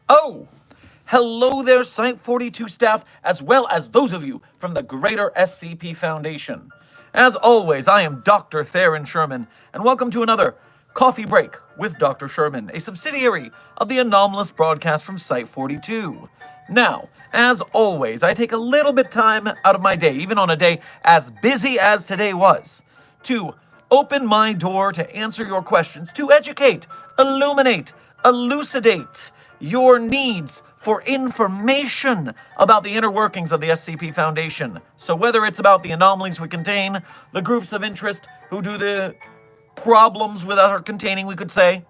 Oh, hello there, Site-42 staff, as well as those of you from the greater SCP Foundation. As always, I am Dr. Theron Sherman, and welcome to another Coffee Break with Dr. Sherman, a subsidiary of the anomalous broadcast from Site-42. Now, as always, I take a little bit time out of my day, even on a day as busy as today was, to open my door to answer your questions, to educate, illuminate, elucidate your needs for information about the inner workings of the SCP Foundation. So whether it's about the anomalies we contain, the groups of interest who do the problems with our containing, we could say,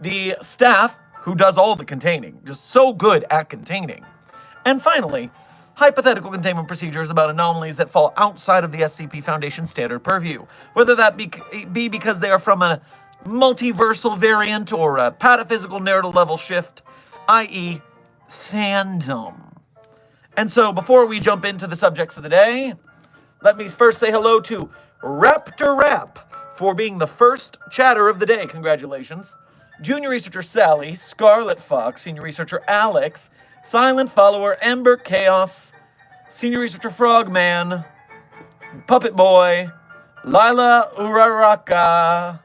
the staff who does all the containing, just so good at containing, and finally, hypothetical containment procedures about anomalies that fall outside of the SCP Foundation standard purview, whether that be because they are from a multiversal variant or a pataphysical narrative level shift, i.e. fandom. And so before we jump into the subjects of the day, let me first say hello to Raptor Rap for being the first chatter of the day. Congratulations. Junior Researcher Sally, Scarlet Fox, Senior Researcher Alex, Silent Follower Ember Chaos, Senior Researcher Frogman, Puppet Boy, Lila Uraraka,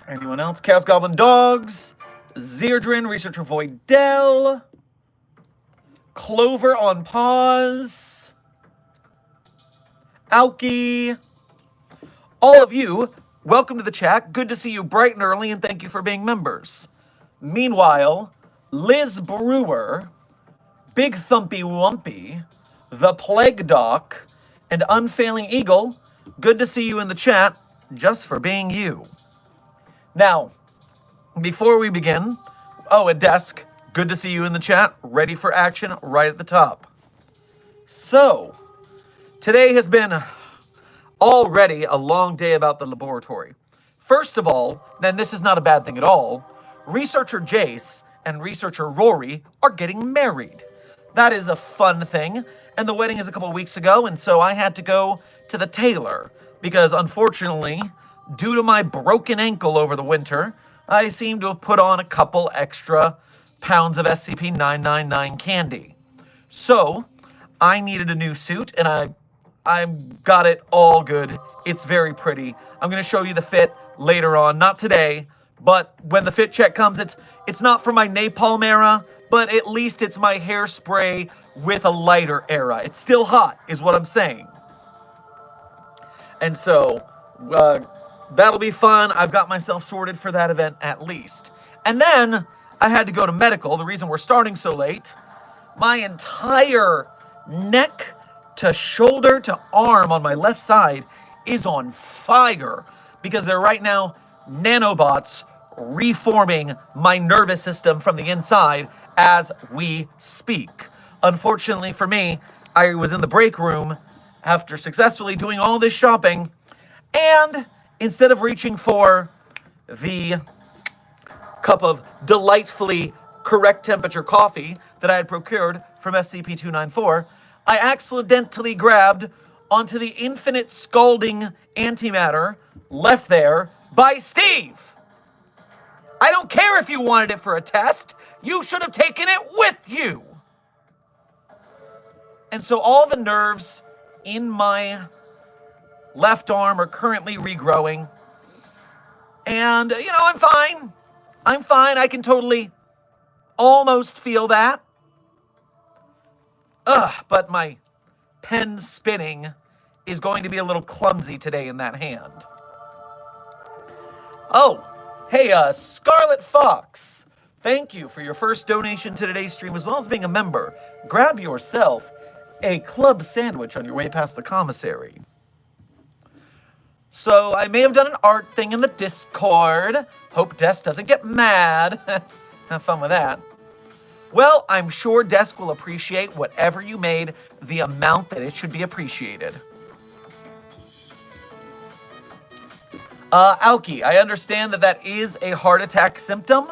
anyone else? Chaos Goblin Dogs, Zerdrin, Researcher Voidell, Clover on Pause, Alki, all of you, welcome to the chat. Good to see you bright and early, and thank you for being members. Meanwhile, Liz Brewer, Big Thumpy Wumpy, The Plague Doc, and Unfailing Eagle, good to see you in the chat, just for being you. Now, before we begin, and Desk, good to see you in the chat, ready for action right at the top. So, today has been already a long day about the laboratory. First of all, and this is not a bad thing at all, Researcher Jace and Researcher Rory are getting married. That is a fun thing, and the wedding is a couple weeks ago, and so I had to go to the tailor, because unfortunately, due to my broken ankle over the winter, I seem to have put on a couple extra pounds of SCP-999 candy. So, I needed a new suit, and I got it all good. It's very pretty. I'm going to show you the fit later on. Not today, but when the fit check comes, it's not for my napalm era, but at least it's my hairspray with a lighter era. It's still hot, is what I'm saying. And so, that'll be fun. I've got myself sorted for that event at least. And then I had to go to medical. The reason we're starting so late, my entire neck to shoulder to arm on my left side is on fire because they're right now nanobots reforming my nervous system from the inside as we speak. Unfortunately for me, I was in the break room after successfully doing all this shopping, and instead of reaching for the cup of delightfully correct temperature coffee that I had procured from SCP-294, I accidentally grabbed onto the infinite scalding antimatter left there by Steve. I don't care if you wanted it for a test. You should have taken it with you. And so all the nerves in my left arm are currently regrowing. And, I'm fine. I'm fine. I can totally almost feel that. But my pen spinning is going to be a little clumsy today in that hand. Oh, hey, Scarlet Fox. Thank you for your first donation to today's stream, as well as being a member. Grab yourself a club sandwich on your way past the commissary. So I may have done an art thing in the Discord. Hope Desk doesn't get mad. Have fun with that. Well, I'm sure Desk will appreciate whatever you made the amount that it should be appreciated. Alki, I understand that that is a heart attack symptom,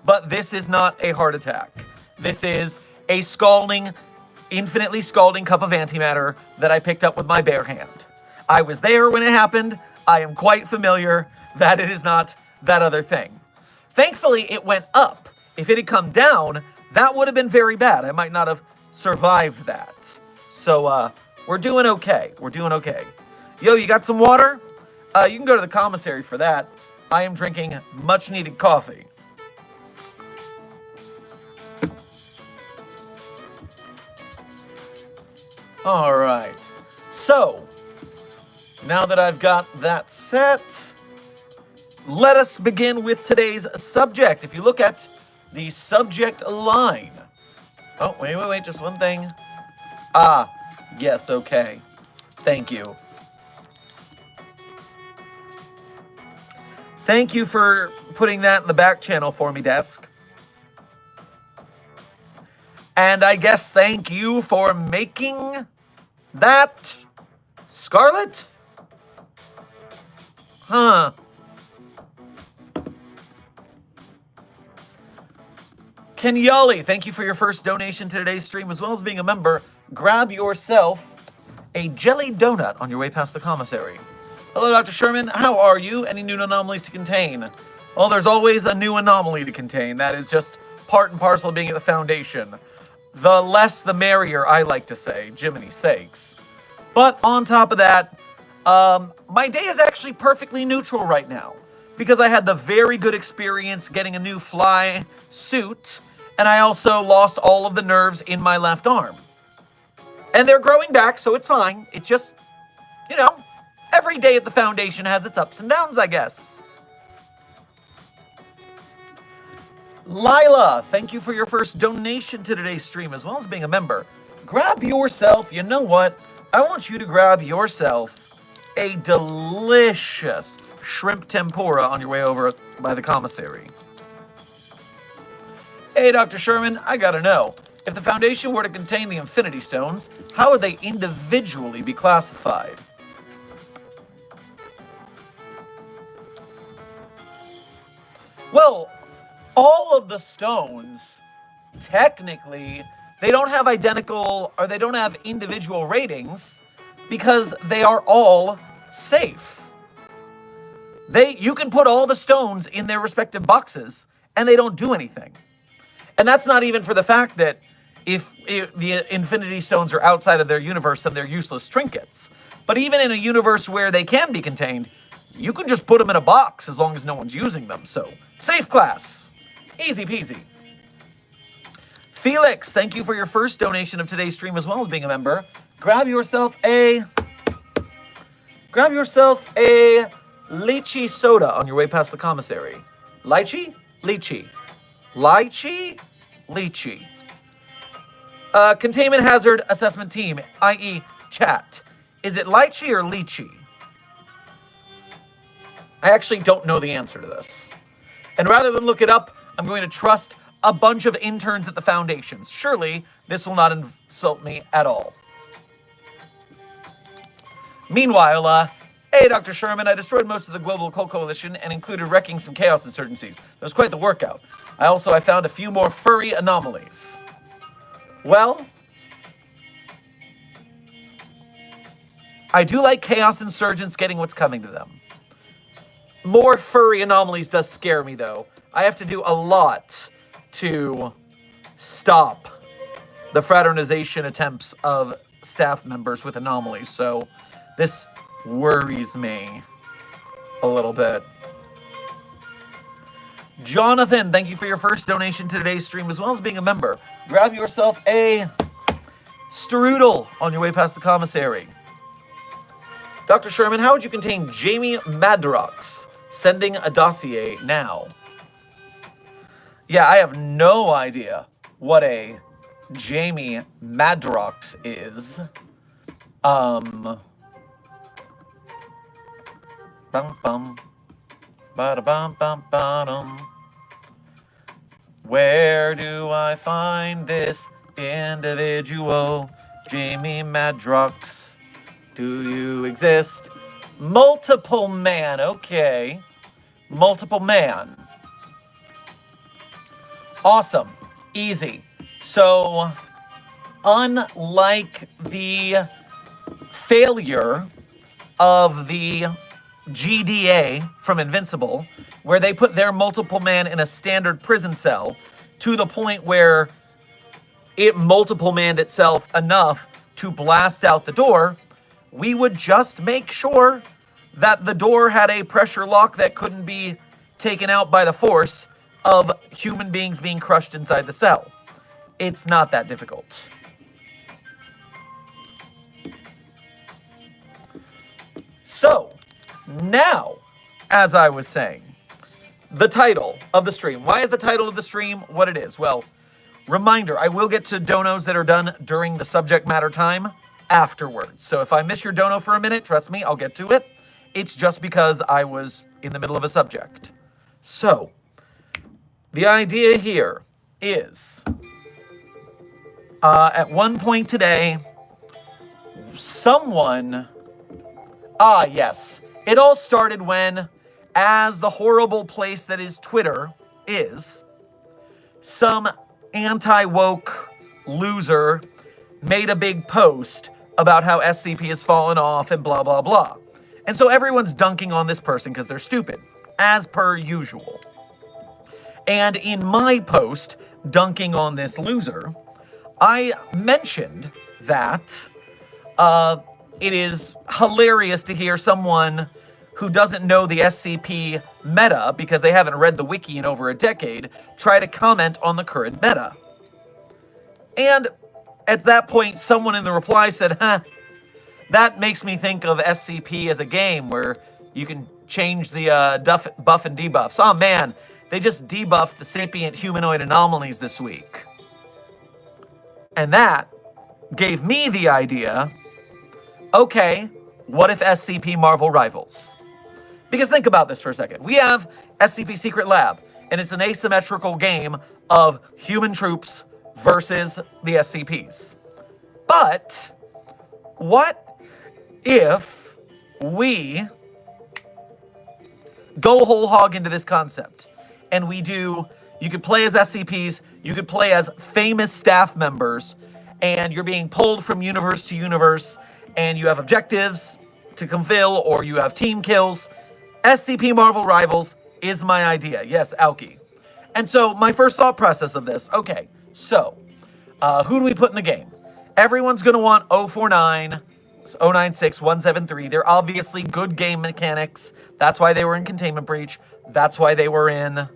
but this is not a heart attack. This is a scalding, infinitely scalding cup of antimatter that I picked up with my bare hand. I was there when it happened. I am quite familiar that it is not that other thing. Thankfully, it went up. If it had come down, that would have been very bad. I might not have survived that. So, we're doing okay. We're doing okay. Yo, you got some water? You can go to the commissary for that. I am drinking much needed coffee. All right. So, now that I've got that set, let us begin with today's subject. If you look at the subject line. Oh, wait, just one thing. Ah, yes, okay. Thank you. Thank you for putting that in the back channel for me, Desk. And I guess thank you for making that Scarlet? Huh. Kenyali, thank you for your first donation to today's stream, as well as being a member. Grab yourself a jelly donut on your way past the commissary. Hello, Dr. Sherman. How are you? Any new anomalies to contain? Well, there's always a new anomaly to contain. That is just part and parcel of being at the Foundation. The less the merrier, I like to say. Jiminy sakes. But on top of that, my day is actually perfectly neutral right now, because I had the very good experience getting a new fly suit, and I also lost all of the nerves in my left arm. And they're growing back, so it's fine. It's just, you know, every day at the Foundation has its ups and downs, I guess. Lila, thank you for your first donation to today's stream, as well as being a member. Grab yourself, you know what? I want you to grab yourself a delicious shrimp tempura on your way over by the commissary. Hey, Dr. Sherman, I gotta know. If the Foundation were to contain the Infinity Stones, how would they individually be classified? Well, all of the stones, technically, they don't have identical, or they don't have individual ratings, because they are all safe. You can put all the stones in their respective boxes, and they don't do anything. And that's not even for the fact that if the Infinity Stones are outside of their universe, then they're useless trinkets. But even in a universe where they can be contained, you can just put them in a box as long as no one's using them. So, safe class. Easy peasy. Felix, thank you for your first donation of today's stream, as well as being a member. Grab yourself a lychee soda on your way past the commissary. Lychee? Lychee. Lychee? Lychee. Containment Hazard Assessment Team, i.e. chat. Is it lychee or lychee? I actually don't know the answer to this. And rather than look it up, I'm going to trust a bunch of interns at the Foundations. Surely, this will not insult me at all. Meanwhile, hey, Dr. Sherman, I destroyed most of the Global Occult Coalition and included wrecking some Chaos Insurgencies. It was quite the workout. I found a few more furry anomalies. Well, I do like Chaos Insurgents getting what's coming to them. More furry anomalies does scare me, though. I have to do a lot to stop the fraternization attempts of staff members with anomalies, so this worries me a little bit. Jonathan, thank you for your first donation to today's stream, as well as being a member. Grab yourself a strudel on your way past the commissary. Dr. Sherman, how would you contain Jamie Madrox? Sending a dossier now. Yeah, I have no idea what a Jamie Madrox is. Bum bum. Ba da bum bum bum. Where do I find this individual? Jamie Madrox. Do you exist? Multiple man. Okay. Multiple man. Awesome. Easy. So, unlike the failure of the GDA from Invincible, where they put their multiple man in a standard prison cell to the point where it multiple manned itself enough to blast out the door, we would just make sure that the door had a pressure lock that couldn't be taken out by the force of human beings being crushed inside the cell. It's not that difficult. So, now, as I was saying, the title of the stream. Why is the title of the stream what it is? Well, reminder, I will get to donos that are done during the subject matter time afterwards. So if I miss your dono for a minute, trust me, I'll get to it. It's just because I was in the middle of a subject. So, the idea here is, at one point today, someone... yes. It all started when, as the horrible place that is Twitter is, some anti-woke loser made a big post about how SCP has fallen off and blah, blah, blah. And so everyone's dunking on this person because they're stupid, as per usual. And in my post, dunking on this loser, I mentioned that it is hilarious to hear someone who doesn't know the SCP meta because they haven't read the wiki in over a decade try to comment on the current meta. And at that point, someone in the reply said, that makes me think of SCP as a game where you can change the buff and debuffs. Oh man, they just debuffed the sapient humanoid anomalies this week. And that gave me the idea, okay, what if SCP Marvel rivals? Because think about this for a second. We have SCP Secret Lab, and it's an asymmetrical game of human troops versus the SCPs. But what if we go whole hog into this concept and we do, you could play as SCPs, you could play as famous staff members, and you're being pulled from universe to universe, and you have objectives to fulfill, or you have team kills. SCP Marvel Rivals is my idea. Yes, Alki. And so my first thought process of this, okay, so who do we put in the game? Everyone's going to want 049, 096, 173. They're obviously good game mechanics. That's why they were in Containment Breach. That's why they were in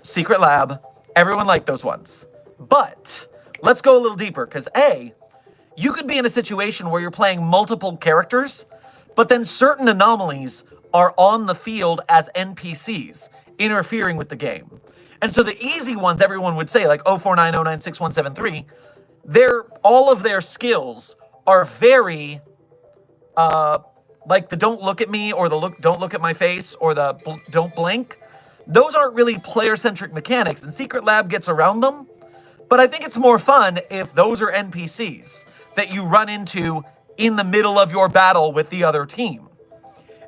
Secret Lab. Everyone liked those ones. But let's go a little deeper, because A, you could be in a situation where you're playing multiple characters, but then certain anomalies are on the field as NPCs, interfering with the game. And so the easy ones, everyone would say, like 049, 096, 173, all of their skills are very, like the don't look at me, or the don't look at my face, or the don't blink. Those aren't really player-centric mechanics, and Secret Lab gets around them. But I think it's more fun if those are NPCs that you run into in the middle of your battle with the other team.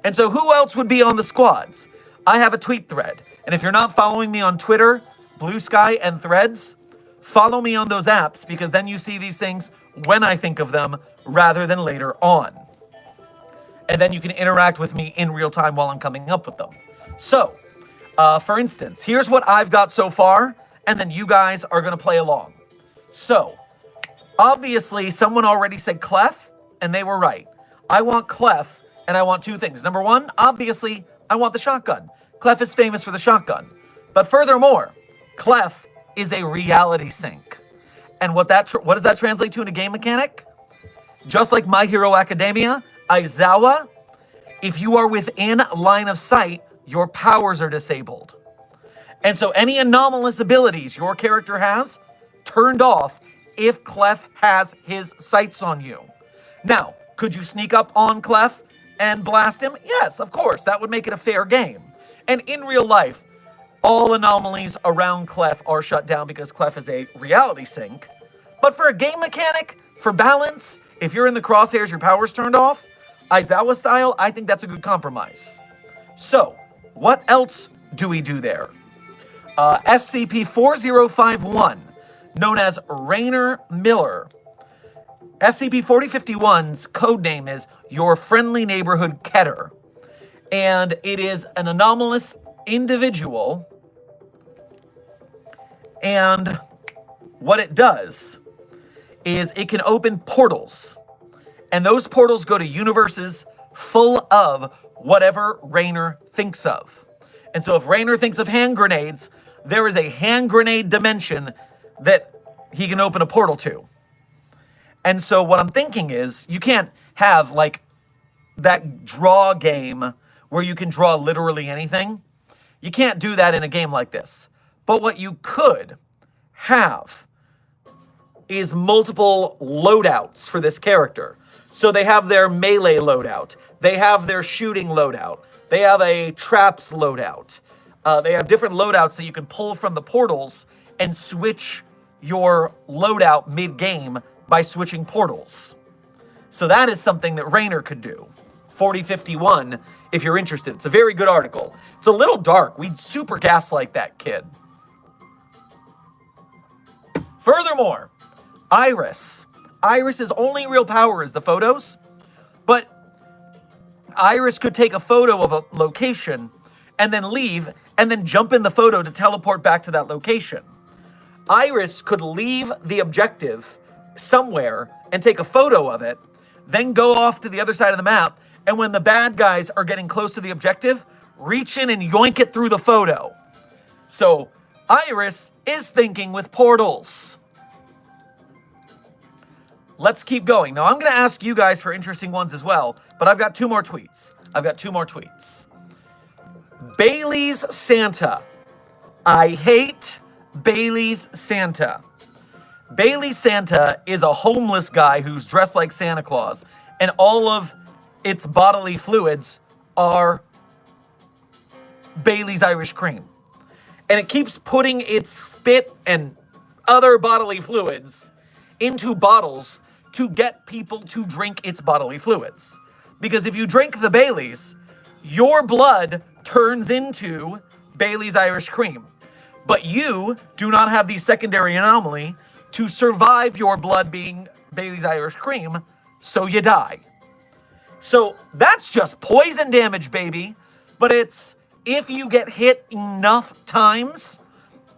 And so who else would be on the squads? I have a tweet thread. And if you're not following me on Twitter, Blue Sky, and Threads, follow me on those apps, because then you see these things when I think of them rather than later on. And then you can interact with me in real time while I'm coming up with them. So, for instance, here's what I've got so far, and then you guys are going to play along. So, obviously, someone already said Clef, and they were right. I want Clef, and I want two things. Number one, obviously, I want the shotgun. Clef is famous for the shotgun. But furthermore, Clef is a reality sync. And what does that translate to in a game mechanic? Just like My Hero Academia, Aizawa, if you are within line of sight, your powers are disabled. And so any anomalous abilities your character has, turned off if Clef has his sights on you. Now, could you sneak up on Clef and blast him? Yes, of course. That would make it a fair game. And in real life, all anomalies around Clef are shut down because Clef is a reality sink. But for a game mechanic, for balance, if you're in the crosshairs, your power's turned off, Aizawa style, I think that's a good compromise. So, what else do we do there? SCP-4051, known as Rainer Miller. SCP-4051's codename is Your Friendly Neighborhood Keter. And it is an anomalous individual. And what it does is it can open portals. And those portals go to universes full of whatever Rainer thinks of. And so if Rainer thinks of hand grenades, there is a hand grenade dimension that he can open a portal to. And so what I'm thinking is, you can't have like that draw game where you can draw literally anything. You can't do that in a game like this. But what you could have is multiple loadouts for this character. So they have their melee loadout. They have their shooting loadout. They have a traps loadout. They have different loadouts that you can pull from the portals and switch your loadout mid-game by switching portals. So that is something that Rainer could do. 4051, if you're interested. It's a very good article. It's a little dark. We super gaslight that kid. Furthermore, Iris. Iris's only real power is the photos, but Iris could take a photo of a location and then leave and then jump in the photo to teleport back to that location. Iris could leave the objective somewhere and take a photo of it, then go off to the other side of the map, and when the bad guys are getting close to the objective, reach in and yoink it through the photo. So Iris is thinking with portals. Let's keep going. Now, I'm going to ask you guys for interesting ones as well, but I've got two more tweets. Bailey's Santa. I hate Bailey's Santa. Bailey's Santa is a homeless guy who's dressed like Santa Claus, and all of its bodily fluids are Bailey's Irish Cream. And it keeps putting its spit and other bodily fluids into bottles to get people to drink its bodily fluids. Because if you drink the Bailey's, your blood turns into Bailey's Irish Cream. But you do not have the secondary anomaly to survive your blood being Bailey's Irish Cream, so you die. So that's just poison damage, baby. But it's, if you get hit enough times,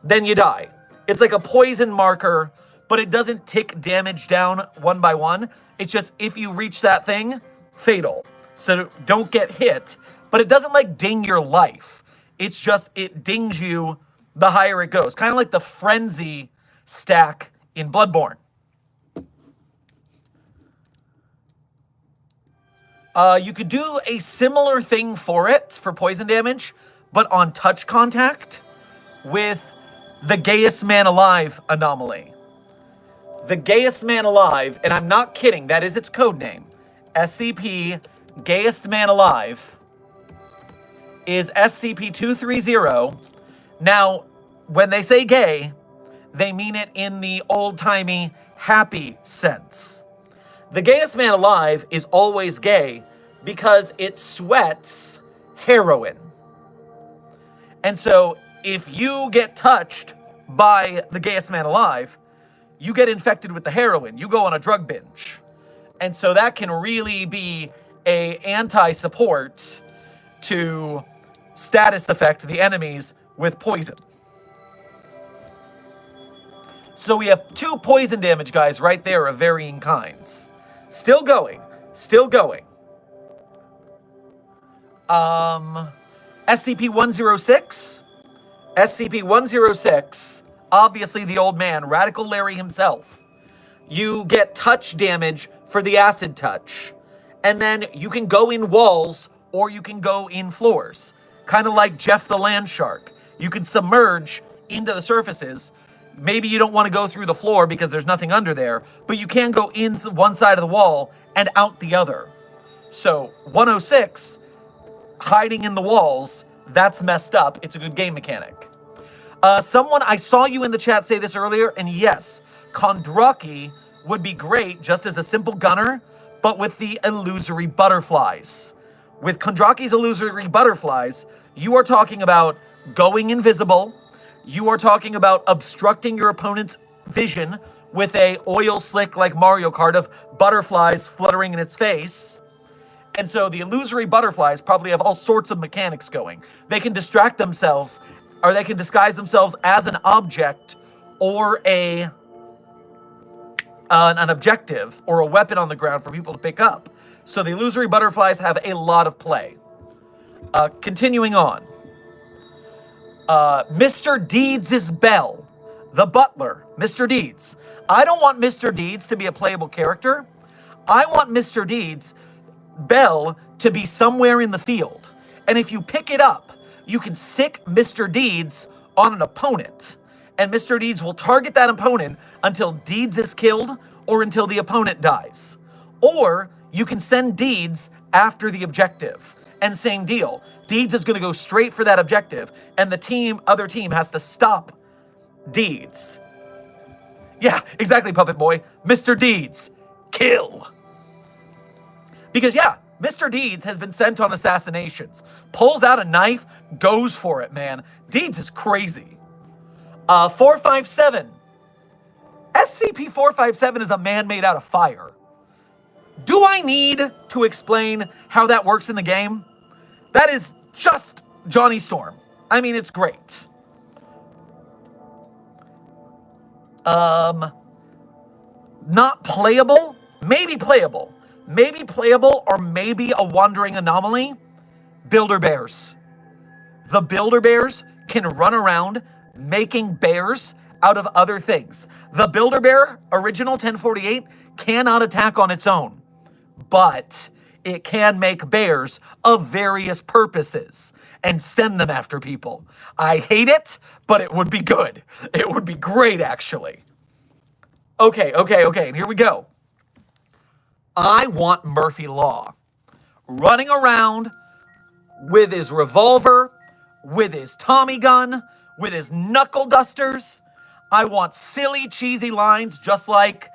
then you die. It's like a poison marker, but it doesn't tick damage down one by one. It's just, if you reach that thing, fatal. So don't get hit, but it doesn't like ding your life. It's just, it dings you the higher it goes. Kind of like the frenzy stack in Bloodborne. You could do a similar thing for it, for poison damage, but on touch contact with the Gayest Man Alive anomaly. The Gayest Man Alive, and I'm not kidding, that is its code name. SCP Gayest Man Alive is SCP-230. Now, when they say gay, they mean it in the old-timey happy sense. The Gayest Man Alive is always gay because it sweats heroin. And so, if you get touched by the Gayest Man Alive, you get infected with the heroin. You go on a drug binge. And so that can really be a anti-support to status affect the enemies with poison. So we have 2 poison damage guys right there of varying kinds. Still going. SCP-106. SCP-106, obviously the old man, Radical Larry himself. You get touch damage for the acid touch. And then you can go in walls or you can go in floors. Kind of like Jeff the Land Shark. You can submerge into the surfaces. Maybe you don't want to go through the floor because there's nothing under there, but you can go in one side of the wall and out the other. So 106, hiding in the walls, that's messed up. It's a good game mechanic. Someone, I saw you in the chat say this earlier, and yes, Kondraki would be great just as a simple gunner, but with the illusory butterflies. With Kondraki's illusory butterflies, you are talking about going invisible, you are talking about obstructing your opponent's vision with a oil slick like Mario Kart of butterflies fluttering in its face. And so the illusory butterflies probably have all sorts of mechanics going. They can distract themselves, or they can disguise themselves as an object or an objective or a weapon on the ground for people to pick up. So the illusory butterflies have a lot of play. Continuing on. Mr. Deeds' Bell, the butler, Mr. Deeds. I don't want Mr. Deeds to be a playable character. I want Mr. Deeds' Bell to be somewhere in the field. And if you pick it up, you can sick Mr. Deeds on an opponent. And Mr. Deeds will target that opponent until Deeds is killed or until the opponent dies. Or you can send Deeds after the objective. And same deal. Deeds is going to go straight for that objective, and the other team has to stop Deeds. Yeah, exactly, Puppet Boy. Mr. Deeds, kill. Because yeah, Mr. Deeds has been sent on assassinations. Pulls out a knife, goes for it, man. Deeds is crazy. 457. SCP-457 is a man made out of fire. Do I need to explain how that works in the game? That is just Johnny Storm. I mean, it's great. Not playable? Maybe playable. Maybe playable or maybe a wandering anomaly. Builder bears. The builder bears can run around making bears out of other things. The builder bear, original 1048, cannot attack on its own, but it can make bears of various purposes and send them after people. I hate it, but it would be good. It would be great, actually. Okay, and here we go. I want Murphy Law running around with his revolver, with his Tommy gun, with his knuckle dusters. I want silly, cheesy lines just like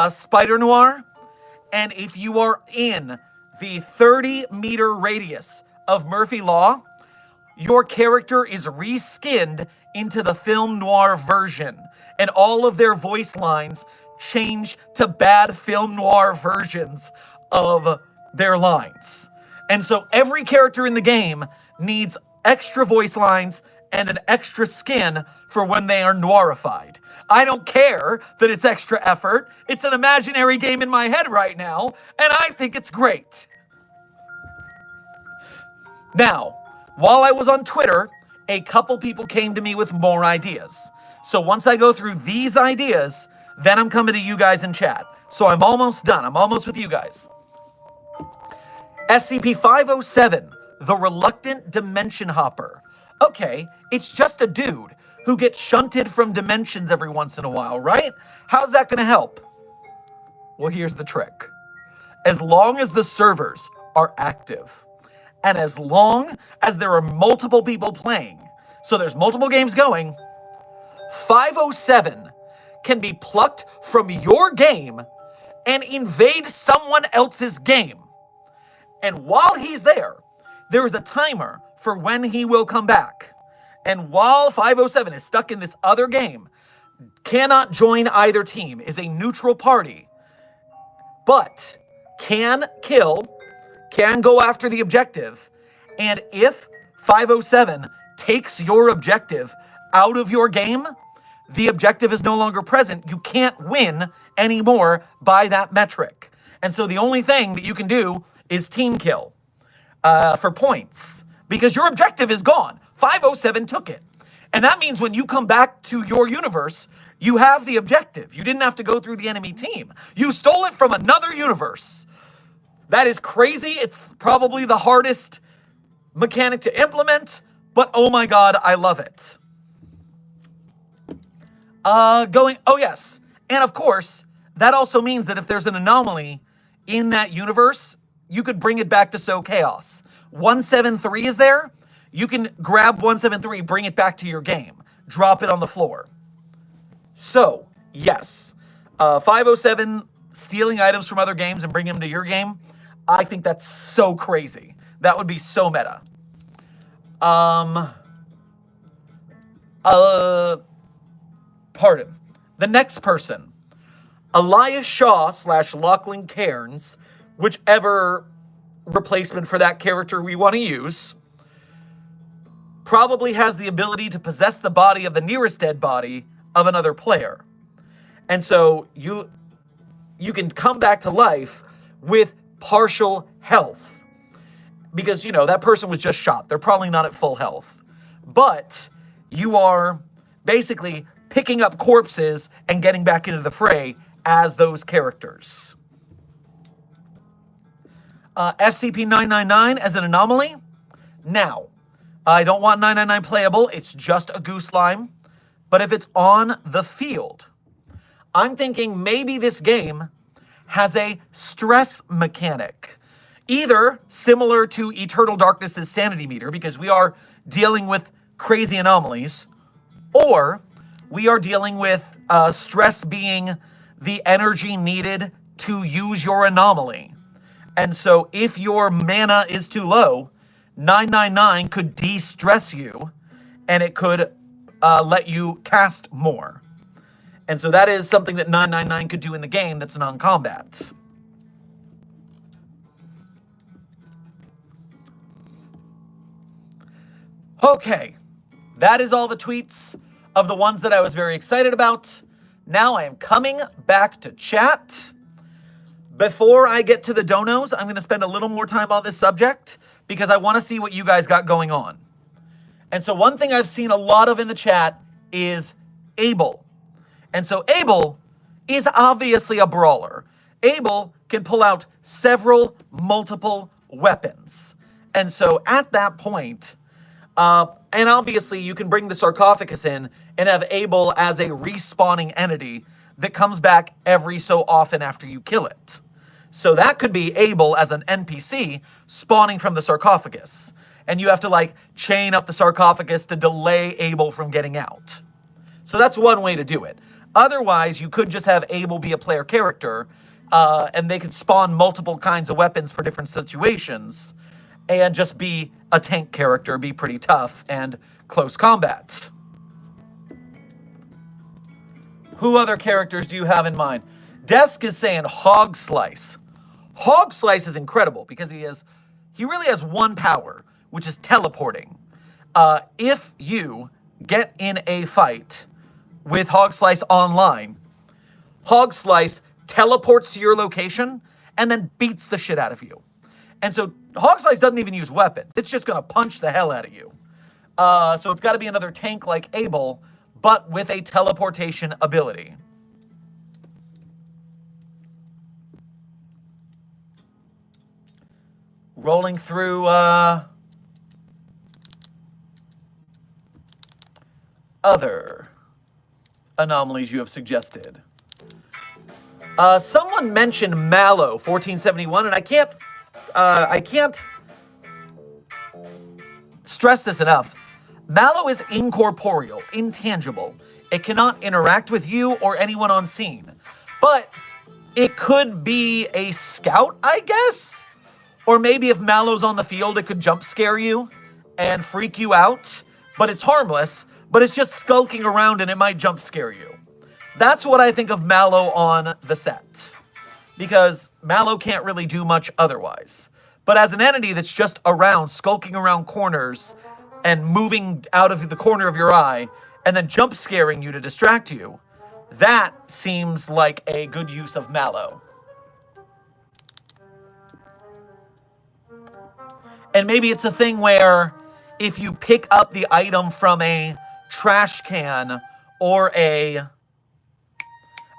Spider Noir. And if you are in the 30-meter radius of Murphy Law, your character is reskinned into the film noir version, and all of their voice lines change to bad film noir versions of their lines. And so every character in the game needs extra voice lines and an extra skin for when they are noirified. I don't care that it's extra effort. It's an imaginary game in my head right now, and I think it's great. Now, while I was on Twitter, a couple people came to me with more ideas. So once I go through these ideas, then I'm coming to you guys in chat. So I'm almost done. I'm almost with you guys. SCP-507, the Reluctant Dimension Hopper. Okay, it's just a dude who gets shunted from dimensions every once in a while, right? How's that gonna help? Well, here's the trick. As long as the servers are active, and as long as there are multiple people playing, so there's multiple games going, 507 can be plucked from your game and invade someone else's game. And while he's there, there is a timer for when he will come back. And while 507 is stuck in this other game, cannot join either team, is a neutral party, but can kill, can go after the objective, and if 507 takes your objective out of your game, the objective is no longer present. You can't win anymore by that metric. And so the only thing that you can do is team kill for points, because your objective is gone. 507 took it. And that means when you come back to your universe, you have the objective. You didn't have to go through the enemy team. You stole it from another universe. That is crazy. It's probably the hardest mechanic to implement, but oh my god, I love it. Oh yes. And of course, that also means that if there's an anomaly in that universe, you could bring it back to sow chaos. 173 is there. You can grab 173, bring it back to your game, drop it on the floor. So, yes, 507 stealing items from other games and bringing them to your game, I think that's so crazy. That would be so meta. Pardon. The next person, Elias Shaw / Lachlan Cairns, whichever replacement for that character we want to use, probably has the ability to possess the body of the nearest dead body of another player. And so you can come back to life with partial health. Because, you know, that person was just shot. They're probably not at full health. But you are basically picking up corpses and getting back into the fray as those characters. SCP-999 as an anomaly. Now, I don't want 999 playable. It's just a goose slime. But if it's on the field, I'm thinking maybe this game has a stress mechanic. Either similar to Eternal Darkness's sanity meter, because we are dealing with crazy anomalies, or we are dealing with stress being the energy needed to use your anomaly. And so if your mana is too low, 999 could de-stress you, and it could let you cast more. And so that is something that 999 could do in the game that's non-combat. Okay, that is all the tweets of the ones that I was very excited about. Now I am coming back to chat. Before I get to the donos, I'm going to spend a little more time on this subject because I want to see what you guys got going on. And so one thing I've seen a lot of in the chat is Abel. And so Abel is obviously a brawler. Abel can pull out multiple weapons. And so at that point, and obviously you can bring the sarcophagus in and have Abel as a respawning entity that comes back every so often after you kill it. So that could be Abel as an NPC spawning from the sarcophagus. And you have to like chain up the sarcophagus to delay Abel from getting out. So that's one way to do it. Otherwise, you could just have Abel be a player character, and they could spawn multiple kinds of weapons for different situations, and just be a tank character, be pretty tough, and close combat. Who other characters do you have in mind? Desk is saying Hog Slice. Hog Slice is incredible because he really has one power, which is teleporting. If you get in a fight with Hog Slice online, Hog Slice teleports to your location and then beats the shit out of you. And so Hog Slice doesn't even use weapons. It's just going to punch the hell out of you. So it's got to be another tank like Abel, but with a teleportation ability. Rolling through other anomalies you have suggested. Someone mentioned Mallow 1471, and I can't stress this enough. Mallow is incorporeal, intangible. It cannot interact with you or anyone on scene. But it could be a scout, I guess? Or maybe if Mallow's on the field, it could jump scare you and freak you out. But it's harmless, but it's just skulking around and it might jump scare you. That's what I think of Mallow on the set. Because Mallow can't really do much otherwise. But as an entity that's just around, skulking around corners and moving out of the corner of your eye and then jump scaring you to distract you, that seems like a good use of Mallow. And maybe it's a thing where if you pick up the item from a trash can or an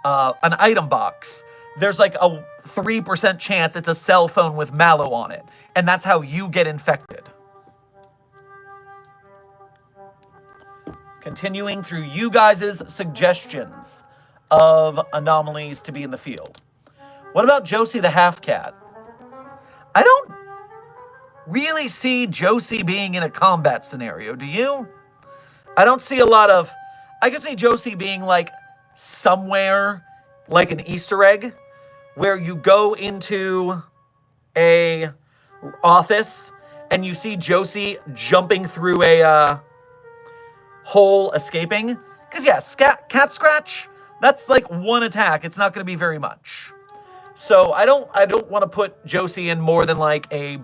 item box, there's like a 3% chance it's a cell phone with Mallow on it. And that's how you get infected. Continuing through you guys' suggestions of anomalies to be in the field. What about Josie the Half Cat? I really see Josie being in a combat scenario, do you? I don't see a lot of... I could see Josie being like somewhere like an Easter egg where you go into a office and you see Josie jumping through a hole escaping. Because yeah, cat scratch, that's like one attack. It's not going to be very much. So I don't want to put Josie in more than like a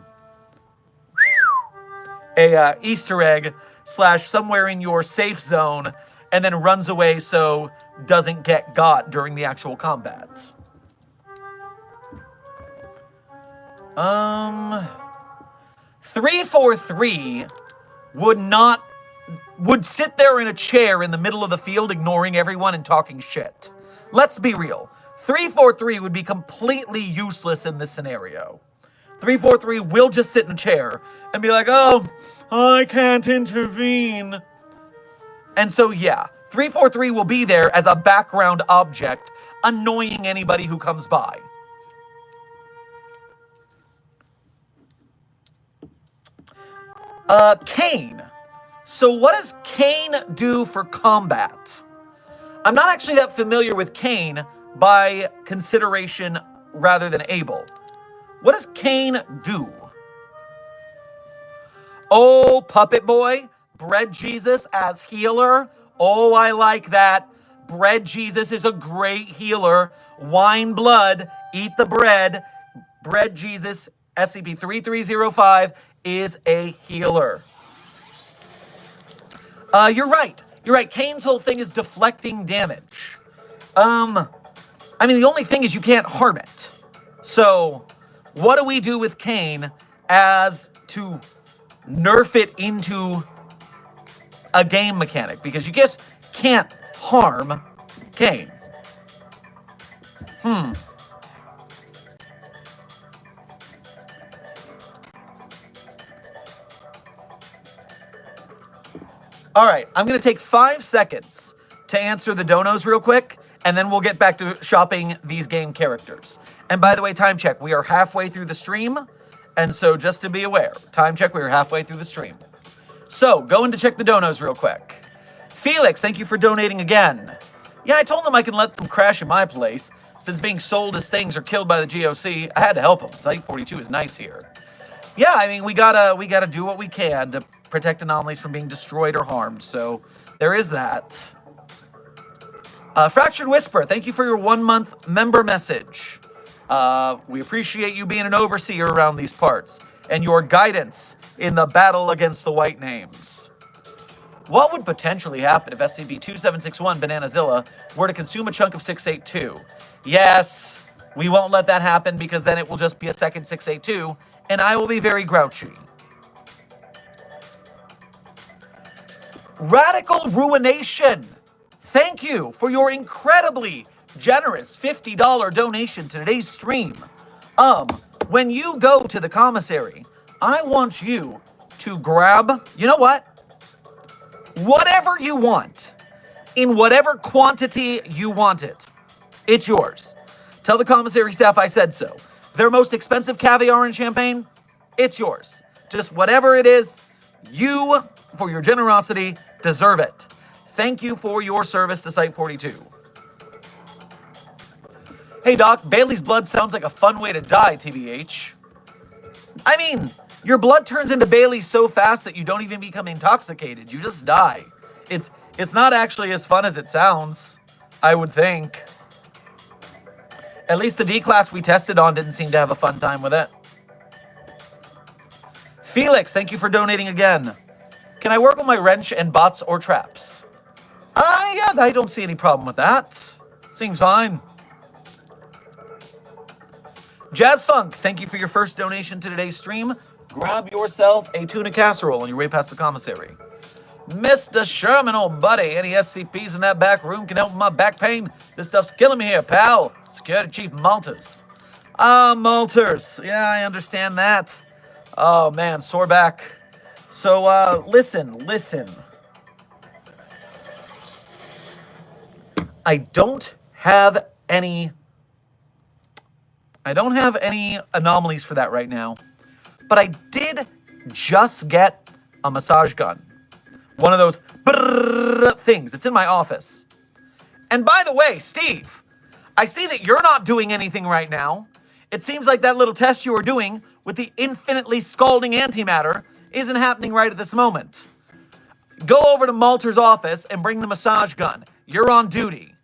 Easter egg / somewhere in your safe zone and then runs away so doesn't get got during the actual combat. 343 would sit there in a chair in the middle of the field ignoring everyone and talking shit. Let's be real. 343 would be completely useless in this scenario. 343 will just sit in a chair and be like, oh, I can't intervene. And so, yeah, 343 will be there as a background object, annoying anybody who comes by. Kane. So what does Kane do for combat? I'm not actually that familiar with Kane by consideration rather than Abel. What does Kane do? Oh, Puppet Boy, Bread Jesus as healer. Oh, I like that. Bread Jesus is a great healer. Wine blood, eat the bread. Bread Jesus, SCP-3305, is a healer. You're right. You're right. Kane's whole thing is deflecting damage. I mean, the only thing is you can't harm it. So, what do we do with Kane as to nerf it into a game mechanic? Because you just can't harm Kane. All right, I'm going to take 5 seconds to answer the donos real quick, and then we'll get back to shopping these game characters. And by the way, time check, we are halfway through the stream, and so just to be aware, time check, we are halfway through the stream. So, going to check the donos real quick. Felix, thank you for donating again. Yeah, I told them I can let them crash at my place. Since being sold as things are killed by the GOC, I had to help them. Site 42 is nice here. Yeah, I mean, we gotta do what we can to protect anomalies from being destroyed or harmed. So there is that. Fractured Whisper, thank you for your 1-month member message. We appreciate you being an overseer around these parts and your guidance in the battle against the white names. What would potentially happen if SCP-2761 Bananazilla were to consume a chunk of 682? Yes, we won't let that happen because then it will just be a second 682 and I will be very grouchy. Radical Ruination, thank you for your incredibly generous $50 donation to today's stream. When you go to the commissary, I want you to grab, you know what? Whatever you want, in whatever quantity you want it. It's yours. Tell the commissary staff I said so. Their most expensive caviar and champagne, it's yours. Just whatever it is, you, for your generosity, deserve it. Thank you for your service to Site 42. Hey Doc, Bailey's blood sounds like a fun way to die, TBH. I mean, your blood turns into Bailey's so fast that you don't even become intoxicated. You just die. It's not actually as fun as it sounds, I would think. At least the D-class we tested on didn't seem to have a fun time with it. Felix, thank you for donating again. Can I work with my wrench and bots or traps? Yeah, I don't see any problem with that. Seems fine. Jazz Funk, thank you for your first donation to today's stream. Grab yourself a tuna casserole on your way past the commissary. Mr. Sherman, old buddy, any SCPs in that back room can help with my back pain? This stuff's killing me here, pal. Security Chief Malters. Malters. Yeah, I understand that. Oh, man, sore back. So, listen. I don't have any anomalies for that right now. But I did just get a massage gun. One of those things. It's in my office. And by the way, Steve, I see that you're not doing anything right now. It seems like that little test you were doing with the infinitely scalding antimatter isn't happening right at this moment. Go over to Malter's office and bring the massage gun. You're on duty.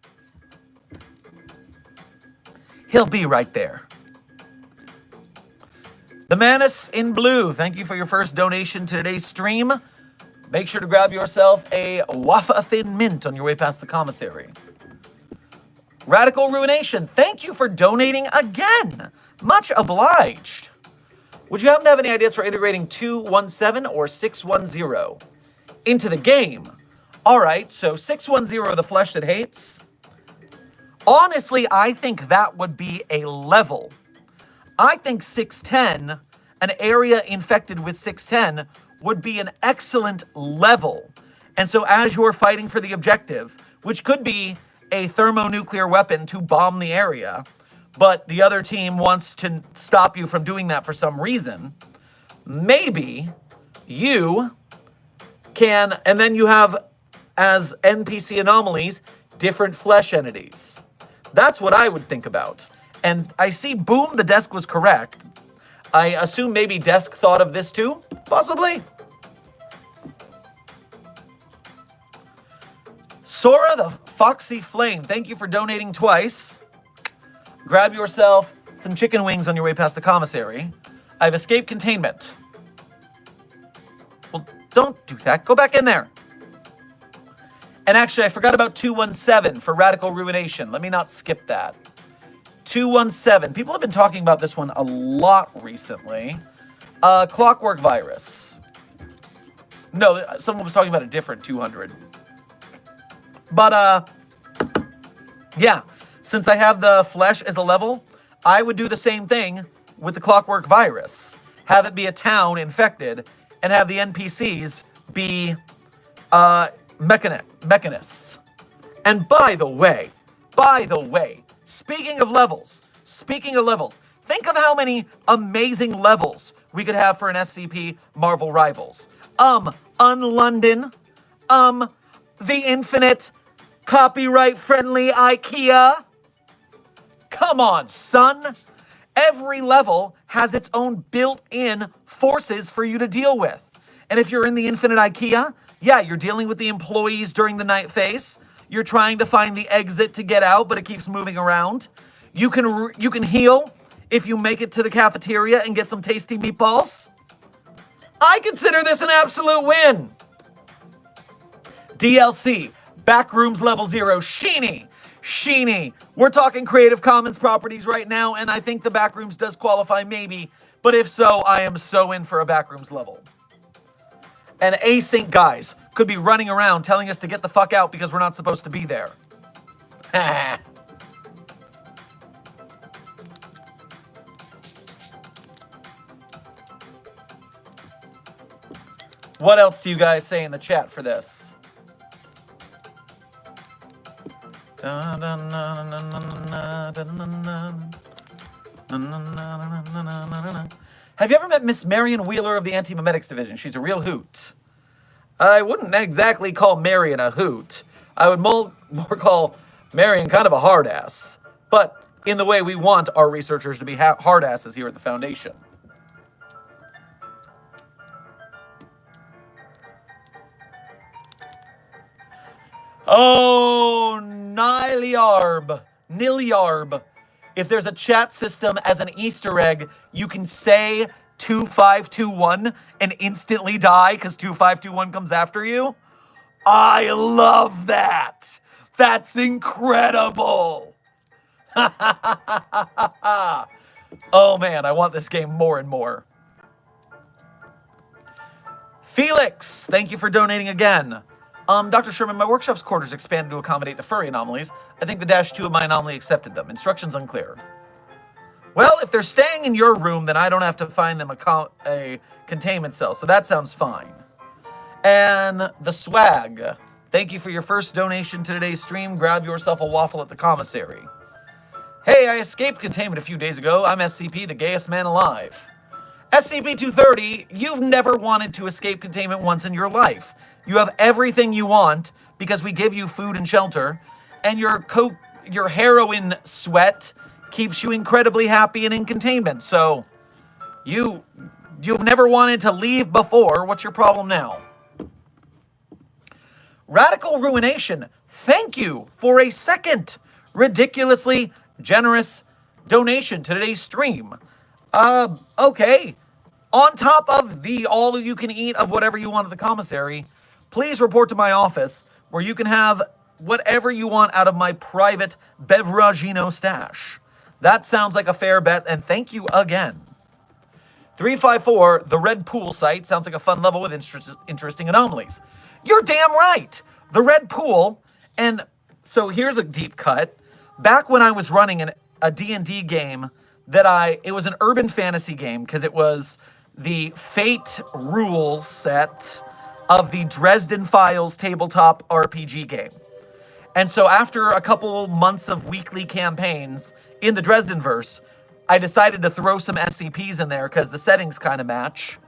He'll be right there. The Manus in Blue, thank you for your first donation to today's stream. Make sure to grab yourself a Wafa Thin Mint on your way past the commissary. Radical Ruination, thank you for donating again. Much obliged. Would you happen to have any ideas for integrating 217 or 610 into the game? All right, so 610, The Flesh That Hates. Honestly, I think that would be a level. I think 610, an area infected with 610, would be an excellent level. And so as you're fighting for the objective, which could be a thermonuclear weapon to bomb the area, but the other team wants to stop you from doing that for some reason, maybe you can, and then you have, as NPC anomalies, different flesh entities. That's what I would think about. And I see Boom, the desk was correct. I assume maybe Desk thought of this too, possibly. Sora the Foxy Flame, thank you for donating twice. Grab yourself some chicken wings on your way past the commissary. I've escaped containment. Well, don't do that. Go back in there. And actually, I forgot about 217 for Radical Ruination. Let me not skip that. 217. People have been talking about this one a lot recently. Clockwork Virus. No, someone was talking about a different 200. But, yeah. Since I have the flesh as a level, I would do the same thing with the Clockwork Virus. Have it be a town infected, and have the NPCs be, mechanists. And by the way, speaking of levels, think of how many amazing levels we could have for an SCP Marvel Rivals. Unlondon, the infinite, copyright-friendly IKEA. Come on, son. Every level has its own built-in forces for you to deal with. And if you're in the infinite IKEA, yeah, you're dealing with the employees during the night phase. You're trying to find the exit to get out, but it keeps moving around. You can heal if you make it to the cafeteria and get some tasty meatballs. I consider this an absolute win. DLC, Backrooms Level 0, Sheeny. We're talking Creative Commons properties right now, and I think the Backrooms does qualify maybe, but if so, I am so in for a Backrooms level. And async guys could be running around telling us to get the fuck out because we're not supposed to be there. What else do you guys say in the chat for this? Have you ever met Miss Marion Wheeler of the Anti-Memetics Division? She's a real hoot. I wouldn't exactly call Marion a hoot. I would more call Marion kind of a hard ass. But in the way we want our researchers to be hard asses here at the Foundation. Oh, Niliarb. If there's a chat system as an Easter egg, you can say 2521 and instantly die because 2521 comes after you. I love that. That's incredible. Oh man, I want this game more and more. Felix, thank you for donating again. Dr. Sherman, my workshop's quarters expanded to accommodate the furry anomalies. I think the -2 of my anomaly accepted them. Instructions unclear. Well, if they're staying in your room, then I don't have to find them a containment cell, so that sounds fine. And the swag. Thank you for your first donation to today's stream. Grab yourself a waffle at the commissary. Hey, I escaped containment a few days ago. I'm SCP, the gayest man alive. SCP-230, you've never wanted to escape containment once in your life. You have everything you want because we give you food and shelter, and your heroin sweat keeps you incredibly happy and in containment. So you've never wanted to leave before. What's your problem now? Radical Ruination, thank you for a second ridiculously generous donation to today's stream. Okay. On top of the all-you-can-eat of whatever you want at the commissary, please report to my office where you can have whatever you want out of my private Beveragino stash. That sounds like a fair bet, and thank you again. 354, the Red Pool site sounds like a fun level with interesting anomalies. You're damn right! The Red Pool, and so here's a deep cut. Back when I was running a D&D game it was an urban fantasy game because it was the Fate rules set of the Dresden Files tabletop RPG game. And so after a couple months of weekly campaigns in the Dresdenverse, I decided to throw some SCPs in there because the settings kind of match.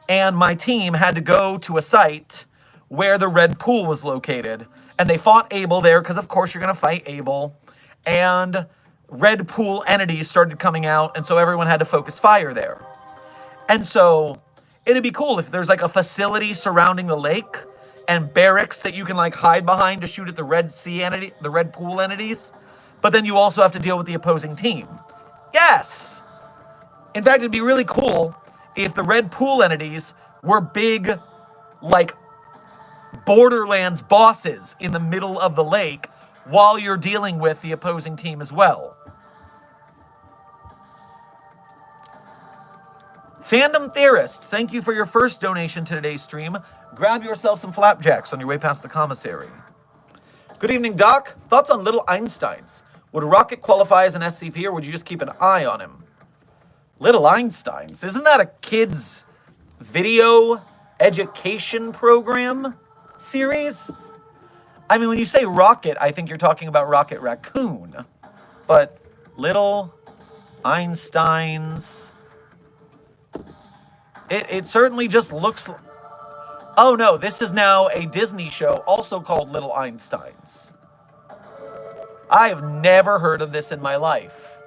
And my team had to go to a site where the Red Pool was located. And they fought Abel there because, of course, you're going to fight Abel. And Red Pool entities started coming out, and so everyone had to focus fire there. And so it'd be cool if there's like a facility surrounding the lake and barracks that you can like hide behind to shoot at the Red Pool entities. But then you also have to deal with the opposing team. Yes! In fact, it'd be really cool if the Red Pool entities were big, like, Borderlands bosses in the middle of the lake while you're dealing with the opposing team as well. Fandom Theorist, thank you for your first donation to today's stream. Grab yourself some flapjacks on your way past the commissary. Good evening, Doc. Thoughts on Little Einsteins? Would Rocket qualify as an SCP, or would you just keep an eye on him? Little Einsteins, isn't that a kid's video education program series? I mean, when you say Rocket, I think you're talking about Rocket Raccoon. But Little Einsteins... It certainly just looks... Oh no, this is now a Disney show also called Little Einsteins. I have never heard of this in my life.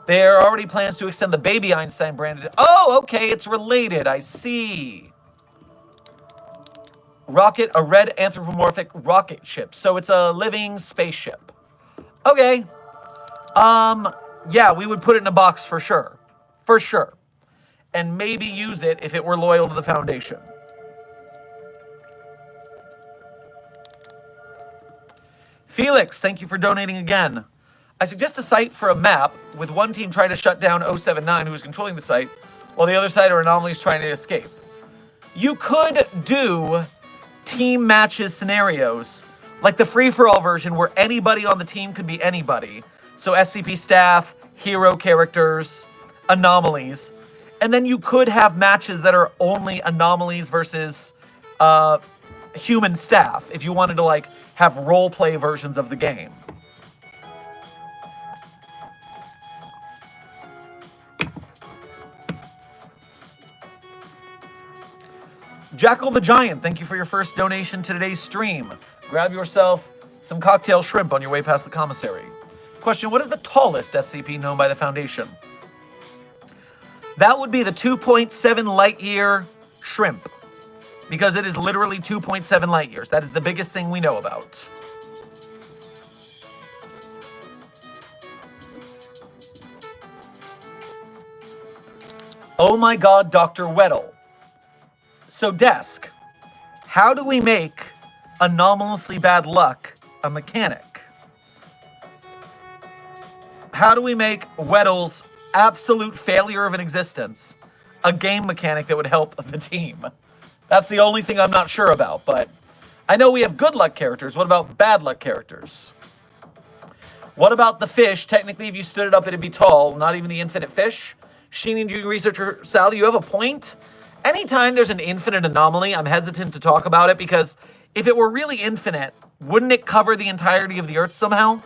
There are already plans to extend the Baby Einstein brand. Oh, okay, it's related. I see. Rocket, a red anthropomorphic rocket ship. So it's a living spaceship. Okay. Yeah, we would put it in a box for sure. For sure. And maybe use it if it were loyal to the Foundation. Felix, thank you for donating again. I suggest a site for a map with one team trying to shut down 079 who is controlling the site, while the other side are anomalies trying to escape. You could do team matches scenarios, like the free-for-all version where anybody on the team could be anybody. So SCP staff, hero characters, anomalies. And then you could have matches that are only anomalies versus human staff, if you wanted to like have role-play versions of the game. Jackal the Giant, thank you for your first donation to today's stream. Grab yourself some cocktail shrimp on your way past the commissary. Question, what is the tallest SCP known by the Foundation? That would be the 2.7 light-year shrimp, because it is literally 2.7 light years. That is the biggest thing we know about. Oh my god, Dr. Weddle. So, Desk, how do we make anomalously bad luck a mechanic? How do we make Weddle's absolute failure of an existence a game mechanic that would help the team? That's the only thing I'm not sure about, but I know we have good luck characters. What about bad luck characters? What about the fish? Technically, if you stood it up, it'd be tall. Not even the infinite fish. Sheening Junior Researcher Sally, you have a point. Anytime there's an infinite anomaly, I'm hesitant to talk about it because if it were really infinite, wouldn't it cover the entirety of the Earth somehow?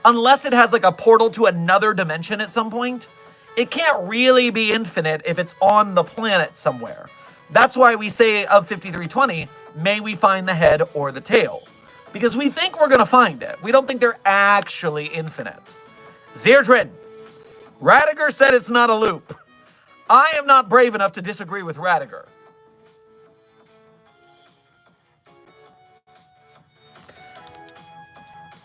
unless it has like a portal to another dimension at some point, it can't really be infinite if it's on the planet somewhere. That's why we say of 5320, may we find the head or the tail. Because we think we're going to find it. We don't think they're actually infinite. Zerdrin, Radiger said it's not a loop. I am not brave enough to disagree with Radiger.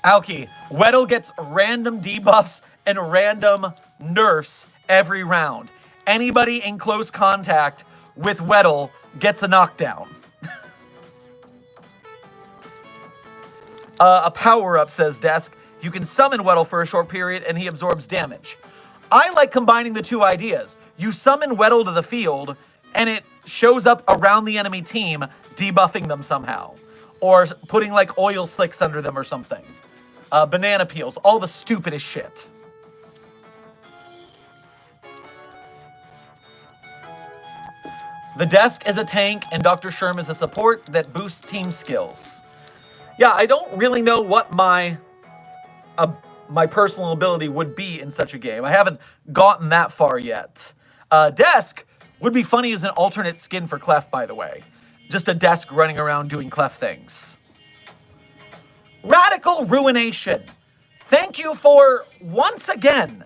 Alki, Weddle gets random debuffs and random nerfs every round. Anybody in close contact with Weddle gets a knockdown. A power-up, says Desk. You can summon Weddle for a short period and he absorbs damage. I like combining the two ideas. You summon Weddle to the field and it shows up around the enemy team, debuffing them somehow. Or putting like oil slicks under them or something. Banana peels, all the stupidest shit. The Desk is a tank and Dr. Sherm is a support that boosts team skills. Yeah, I don't really know what my personal ability would be in such a game. I haven't gotten that far yet. Desk would be funny as an alternate skin for Clef, by the way. Just a Desk running around doing Clef things. Radical Ruination. Thank you for, once again,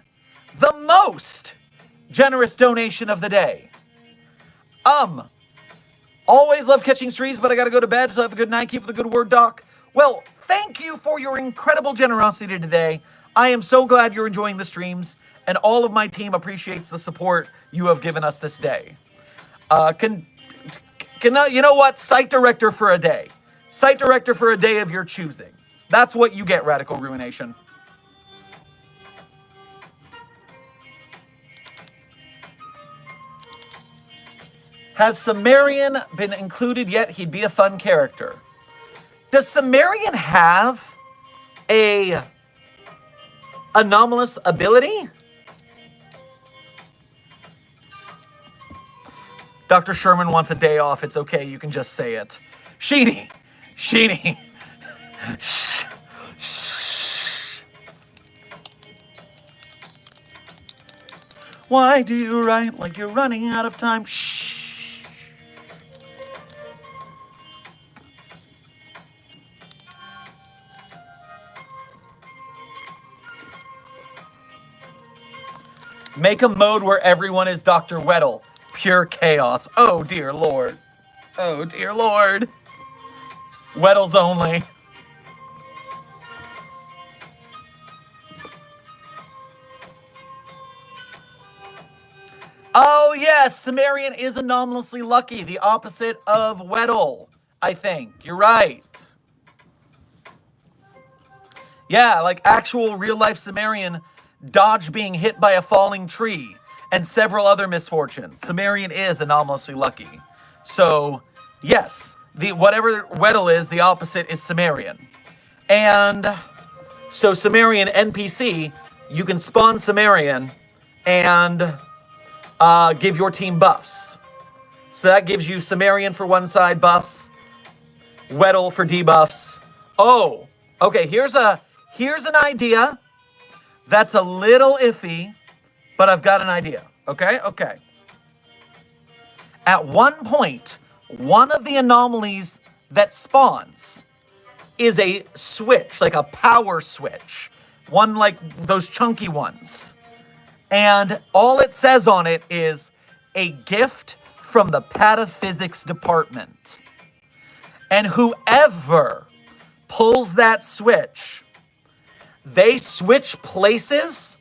the most generous donation of the day. Always love catching streams, but I gotta go to bed, so have a good night. Keep the good word, Doc. Well, thank you for your incredible generosity today. I am so glad you're enjoying the streams, and all of my team appreciates the support you have given us this day. You know what? Site director for a day. Site director for a day of your choosing. That's what you get, Radical Ruination. Has Sumerian been included yet? He'd be a fun character. Does Sumerian have a anomalous ability? Dr. Sherman wants a day off. It's okay. You can just say it. Sheeny. Shh. Shh. Why do you write like you're running out of time? Shh. Make a mode where everyone is Dr. Weddle. Pure chaos. Oh, dear Lord. Oh, dear Lord. Weddles only. Oh, yes. Sumerian is anomalously lucky. The opposite of Weddle, I think. You're right. Yeah, like actual real-life Sumerian dodged being hit by a falling tree and several other misfortunes. Sumerian is anomalously lucky. So, yes, whatever Weddle is, the opposite is Sumerian. And so Sumerian NPC, you can spawn Sumerian and give your team buffs. So that gives you Sumerian for one side buffs, Weddle for debuffs. Oh, okay, here's an idea that's a little iffy, but I've got an idea. Okay. At one point, one of the anomalies that spawns is a switch, like a power switch. One like those chunky ones. And all it says on it is a gift from the pataphysics department. And whoever pulls that switch, they switch places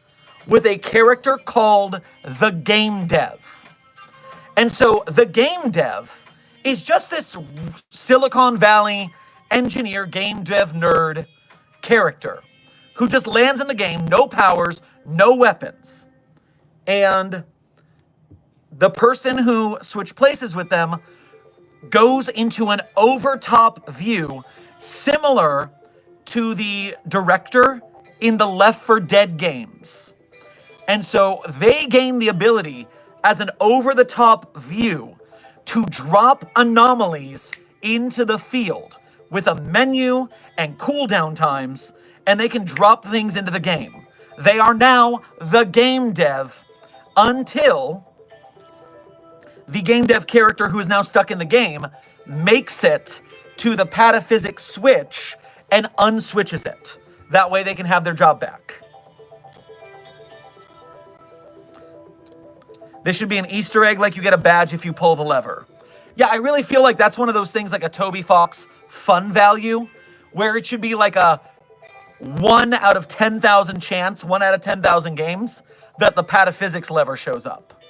with a character called the Game Dev. And so the Game Dev is just this Silicon Valley engineer, game dev nerd character who just lands in the game, no powers, no weapons. And the person who switched places with them goes into an overtop view similar to the director in the Left 4 Dead games. And so they gain the ability as an over-the-top view to drop anomalies into the field with a menu and cooldown times and they can drop things into the game. They are now the game dev until the game dev character who is now stuck in the game makes it to the pataphysics switch and unswitches it. That way they can have their job back. This should be an Easter egg, like you get a badge if you pull the lever. Yeah, I really feel like that's one of those things like a Toby Fox fun value, where it should be like a 1 out of 10,000 chance, 1 out of 10,000 games, that the pataphysics lever shows up.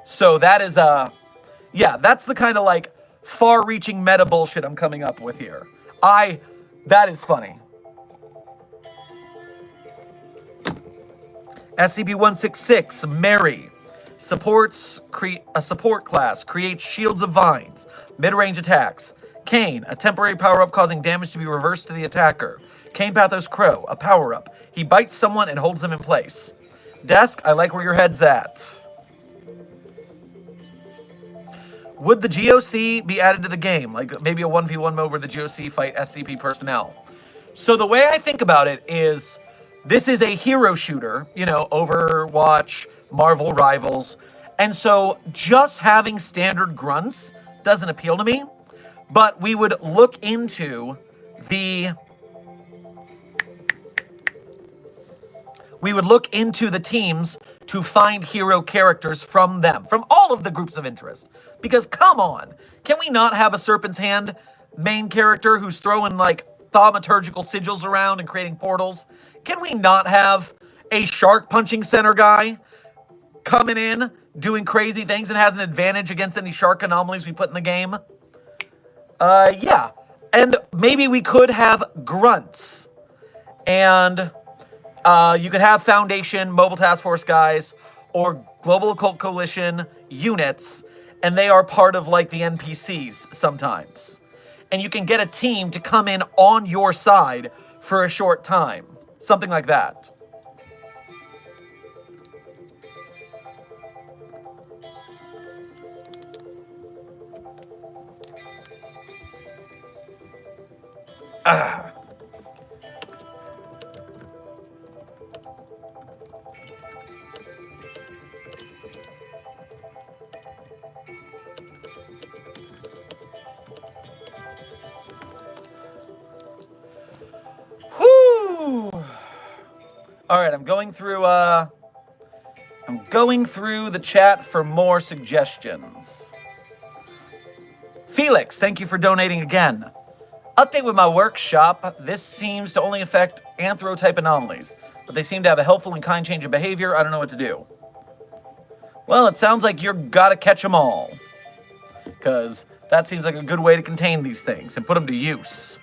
So that is, yeah, that's the kind of like far-reaching meta bullshit I'm coming up with here. That is funny. SCP-166, Mary. Supports a support class. Creates shields of vines. Mid-range attacks. Kane, a temporary power-up causing damage to be reversed to the attacker. Kane Pathos Crow, a power-up. He bites someone and holds them in place. Desk, I like where your head's at. Would the GOC be added to the game? Like maybe a 1v1 mode where the GOC fight SCP personnel. So the way I think about it is, this is a hero shooter, you know, Overwatch, Marvel Rivals. And so just having standard grunts doesn't appeal to me. But we would look into the teams to find hero characters from them, from all of the groups of interest. Because come on, can we not have a Serpent's Hand main character who's throwing like thaumaturgical sigils around and creating portals? Can we not have a shark punching center guy coming in, doing crazy things and has an advantage against any shark anomalies we put in the game? Yeah. And maybe we could have grunts. And you could have Foundation, Mobile Task Force guys, or Global Occult Coalition units, and they are part of like the NPCs sometimes. And you can get a team to come in on your side for a short time. Something like that. Ah. All right, I'm going through the chat for more suggestions. Felix, thank you for donating again. Update with my workshop. This seems to only affect anthrotype anomalies, but they seem to have a helpful and kind change of behavior. I don't know what to do. Well, it sounds like you've got to catch them all, because that seems like a good way to contain these things and put them to use.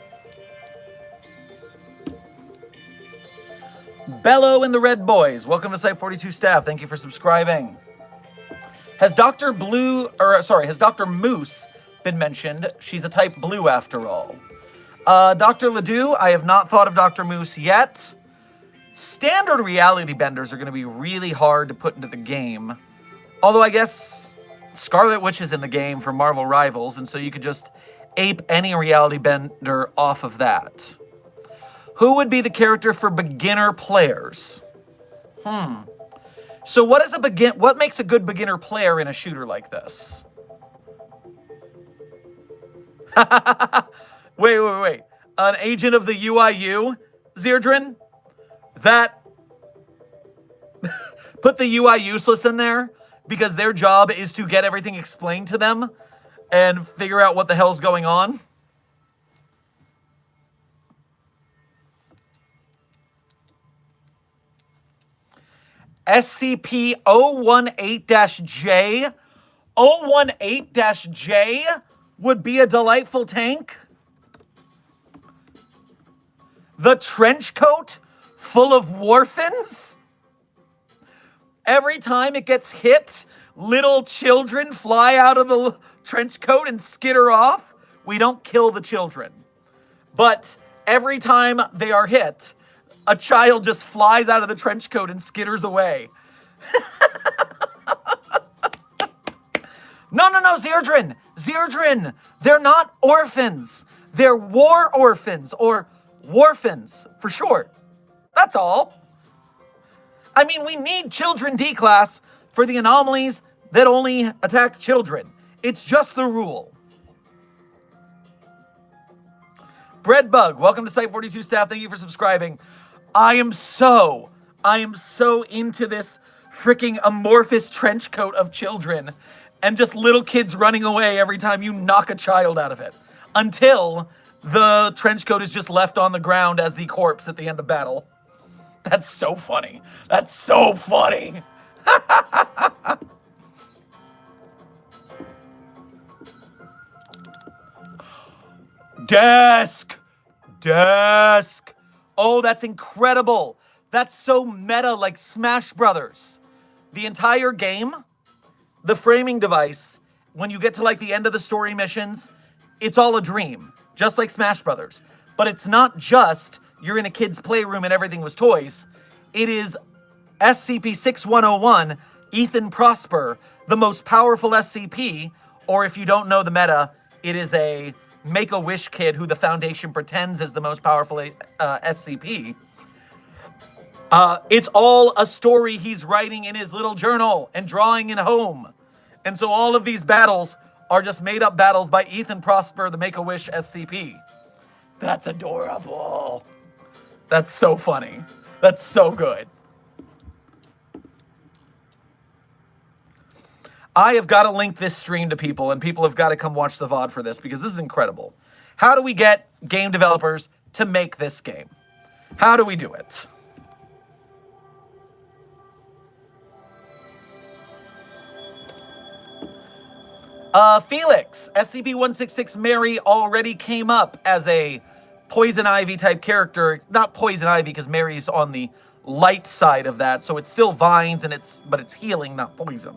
Bello and the Red Boys, welcome to Site 42 staff. Thank you for subscribing. Has Dr. Moose been mentioned? She's a type blue after all. Dr. Ledoux, I have not thought of Dr. Moose yet. Standard reality benders are going to be really hard to put into the game. Although I guess Scarlet Witch is in the game for Marvel Rivals, and so you could just ape any reality bender off of that. Who would be the character for beginner players? So what makes a good beginner player in a shooter like this? Wait. An agent of the UIU, Zerdrin? That put the UI useless in there because their job is to get everything explained to them and figure out what the hell's going on? SCP-018-J? 018-J would be a delightful tank? The trench coat full of warfins? Every time it gets hit, little children fly out of the trench coat and skitter off. We don't kill the children. But every time they are hit, a child just flies out of the trench coat and skitters away. No, Zerdrin! They're not orphans. They're war orphans, or Warfins, for short. That's all. I mean, we need Children D-Class for the anomalies that only attack children. It's just the rule. Breadbug, welcome to Site42 staff. Thank you for subscribing. I am so into this freaking amorphous trench coat of children and just little kids running away every time you knock a child out of it. Until the trench coat is just left on the ground as the corpse at the end of battle. That's so funny. That's so funny. Desk. Oh, that's incredible. That's so meta, like Smash Brothers. The entire game, the framing device, when you get to like the end of the story missions, it's all a dream, just like Smash Brothers. But it's not just you're in a kid's playroom and everything was toys. It is SCP-6101, Ethan Prosper, the most powerful SCP, or if you don't know the meta, it is a Make-A-Wish kid who the Foundation pretends is the most powerful SCP. It's all a story he's writing in his little journal and drawing in home. And so all of these battles are just made-up battles by Ethan Prosper, the Make-A-Wish SCP. That's adorable. That's so funny. That's so good. I have got to link this stream to people, and people have got to come watch the VOD for this, because this is incredible. How do we get game developers to make this game? How do we do it? Felix, SCP-166 Mary already came up as a Poison Ivy type character. Not Poison Ivy, because Mary's on the light side of that, so it's still vines, and but it's healing, not poison.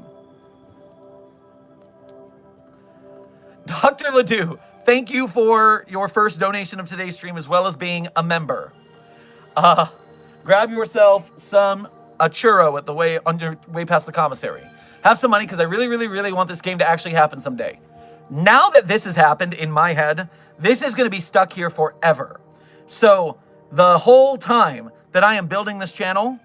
Dr. Ledoux, thank you for your first donation of today's stream, as well as being a member. Grab yourself a churro at the way past the commissary. Have some money, because I really, really, really want this game to actually happen someday. Now that this has happened in my head, this is going to be stuck here forever. So the whole time that I am building this channel,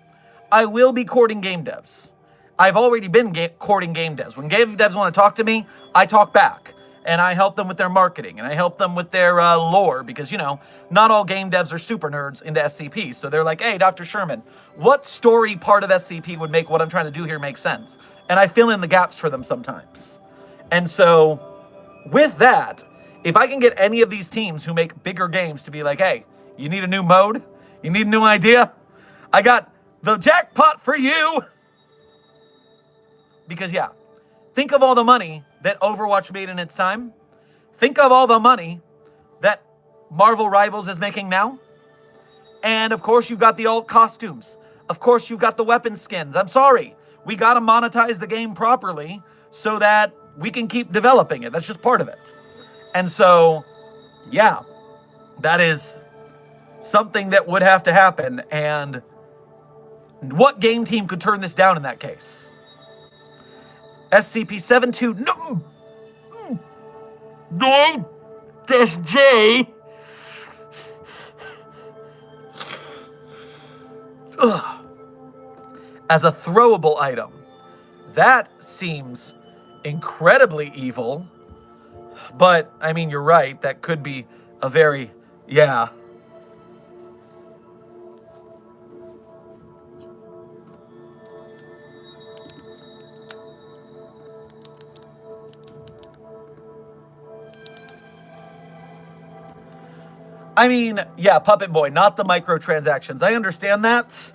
I will be courting game devs. I've already been courting game devs. When game devs want to talk to me, I talk back. And I help them with their marketing, and I help them with their lore, because, you know, not all game devs are super nerds into SCP. So they're like, hey, Dr. Sherman, what story part of SCP would make what I'm trying to do here make sense? And I fill in the gaps for them sometimes. And so with that, if I can get any of these teams who make bigger games to be like, hey, you need a new mode? You need a new idea? I got the jackpot for you. Because, yeah, think of all the money that Overwatch made in its time. Think of all the money that Marvel Rivals is making now. And of course, you've got the alt costumes. Of course, you've got the weapon skins. I'm sorry. We got to monetize the game properly so that we can keep developing it. That's just part of it. And so, yeah, that is something that would have to happen. And what game team could turn this down in that case? SCP-72, no, that's J. Ugh. As a throwable item, that seems incredibly evil. But, I mean, you're right, that could be a very, yeah. I mean, yeah, Puppet Boy, not the microtransactions. I understand that.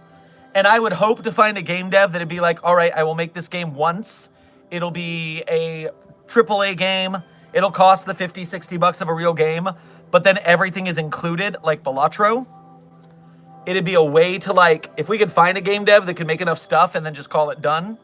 And I would hope to find a game dev that'd be like, all right, I will make this game once. It'll be a AAA game. It'll cost the 50, 60 bucks of a real game. But then everything is included, like Balatro. It'd be a way to, like, if we could find a game dev that could make enough stuff and then just call it done.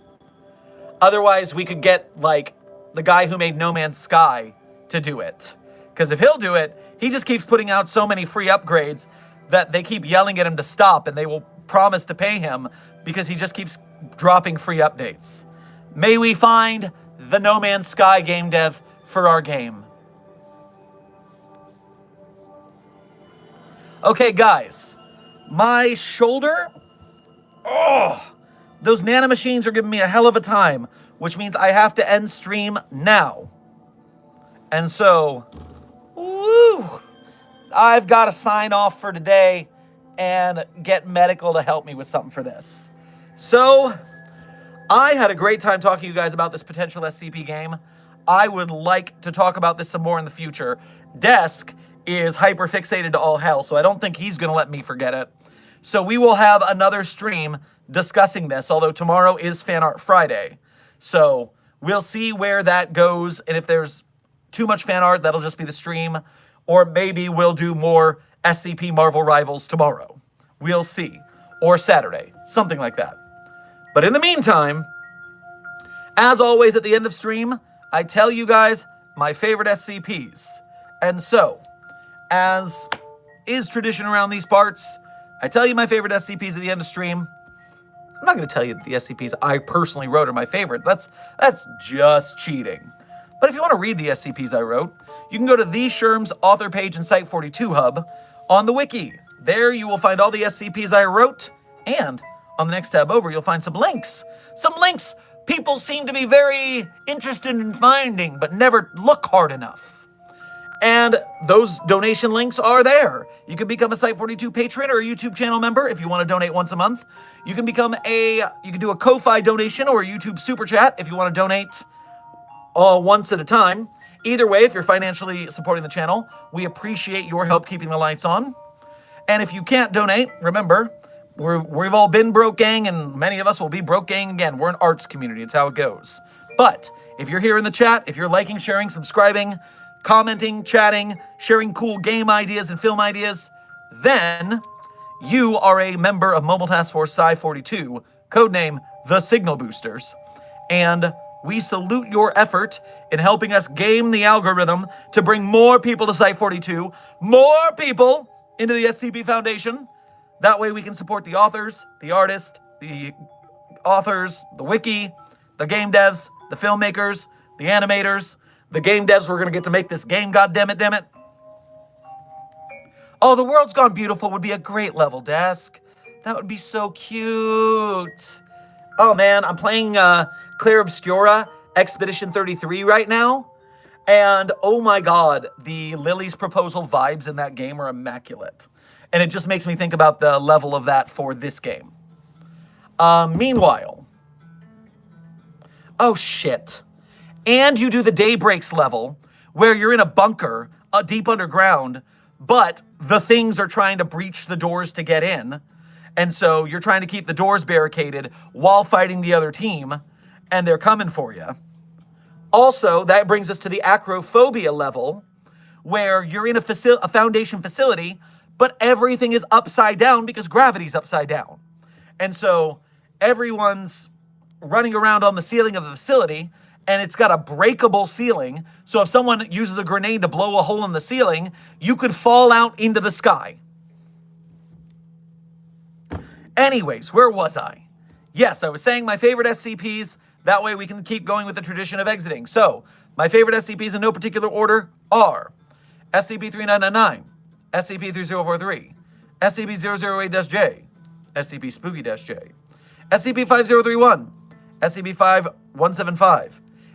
Otherwise, we could get, like, the guy who made No Man's Sky to do it. Because if he'll do it, he just keeps putting out so many free upgrades that they keep yelling at him to stop, and they will promise to pay him because he just keeps dropping free updates. May we find the No Man's Sky game dev for our game. Okay, guys, my shoulder, those nanomachines are giving me a hell of a time, which means I have to end stream now. And so, woo, I've got to sign off for today and get medical to help me with something for this. So, I had a great time talking to you guys about this potential SCP game. I would like to talk about this some more in the future. Desk is hyper fixated to all hell, so I don't think he's going to let me forget it. So we will have another stream discussing this, although tomorrow is Fan Art Friday. So we'll see where that goes, and if there's too much fan art, that'll just be the stream, or maybe we'll do more SCP Marvel Rivals tomorrow. We'll see. Or Saturday, something like that. But in the meantime, as always at the end of stream, I tell you guys my favorite SCPs. And so, as is tradition around these parts, I tell you my favorite SCPs at the end of stream. I'm not going to tell you the SCPs I personally wrote are my favorite. That's just cheating. But if you want to read the SCPs I wrote, you can go to the Sherm's author page in Site42 Hub on the wiki. There you will find all the SCPs I wrote, and on the next tab over, you'll find some links. Some links people seem to be very interested in finding, but never look hard enough. And those donation links are there. You can become a Site42 patron or a YouTube channel member if you want to donate once a month. You can do a Ko-Fi donation or a YouTube super chat if you want to donate once at a time. Either way, if you're financially supporting the channel, we appreciate your help keeping the lights on. And if you can't donate, remember, we've all been broke gang, and many of us will be broke gang again. We're an arts community. It's how it goes. But if you're here in the chat, if you're liking, sharing, subscribing, commenting, chatting, sharing cool game ideas and film ideas, then you are a member of Mobile Task Force Psi-42, codename The Signal Boosters. And we salute your effort in helping us game the algorithm to bring more people to Site-42, more people into the SCP Foundation. That way we can support the authors, the artists, the wiki, the game devs, the filmmakers, the animators, the game devs. We're going to get to make this game, goddammit. Oh, The World's Gone Beautiful would be a great level, Desk. That would be so cute. Oh, man, I'm playing Claire Obscura Expedition 33 right now. And, oh my god, the Lily's Proposal vibes in that game are immaculate. And it just makes me think about the level of that for this game. Meanwhile. Oh, shit. And you do the Daybreaks level, where you're in a bunker, deep underground, but the things are trying to breach the doors to get in. And so you're trying to keep the doors barricaded while fighting the other team, and they're coming for you. Also, that brings us to the Acrophobia level, where you're in a Foundation facility, but everything is upside down because gravity's upside down. And so everyone's running around on the ceiling of the facility, and it's got a breakable ceiling. So if someone uses a grenade to blow a hole in the ceiling, you could fall out into the sky. Anyways, where was I? Yes, I was saying my favorite SCPs. That way we can keep going with the tradition of exiting. So, my favorite SCPs in no particular order are SCP-3999, SCP-3043, SCP-008-J, SCP-Spooky-J, SCP-5031, SCP-5175,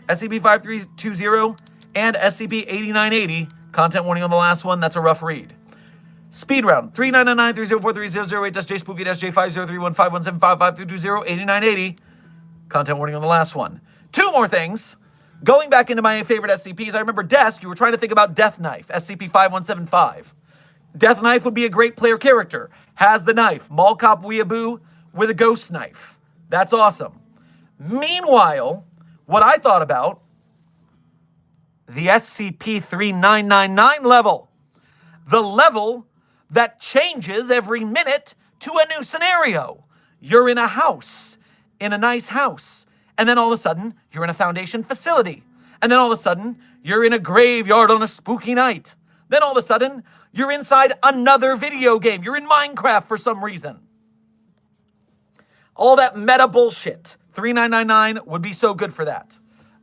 SCP-5320, and SCP-8980. Content warning on the last one, that's a rough read. Speed round, 3999-3043-008-J, Spooky-J, 5031-5175-5320-8980. Content warning on the last one. Two more things. Going back into my favorite SCPs, I remember Desk, you were trying to think about Death Knife, SCP-5175. Death Knife would be a great player character. Has the knife. Mall Cop Weeaboo with a ghost knife. That's awesome. Meanwhile, what I thought about, the SCP-3999 level. The level that changes every minute to a new scenario. You're in a house. In a nice house. And then all of a sudden, you're in a Foundation facility. And then all of a sudden, you're in a graveyard on a spooky night. Then all of a sudden, you're inside another video game. You're in Minecraft for some reason. All that meta bullshit. 3999 would be so good for that.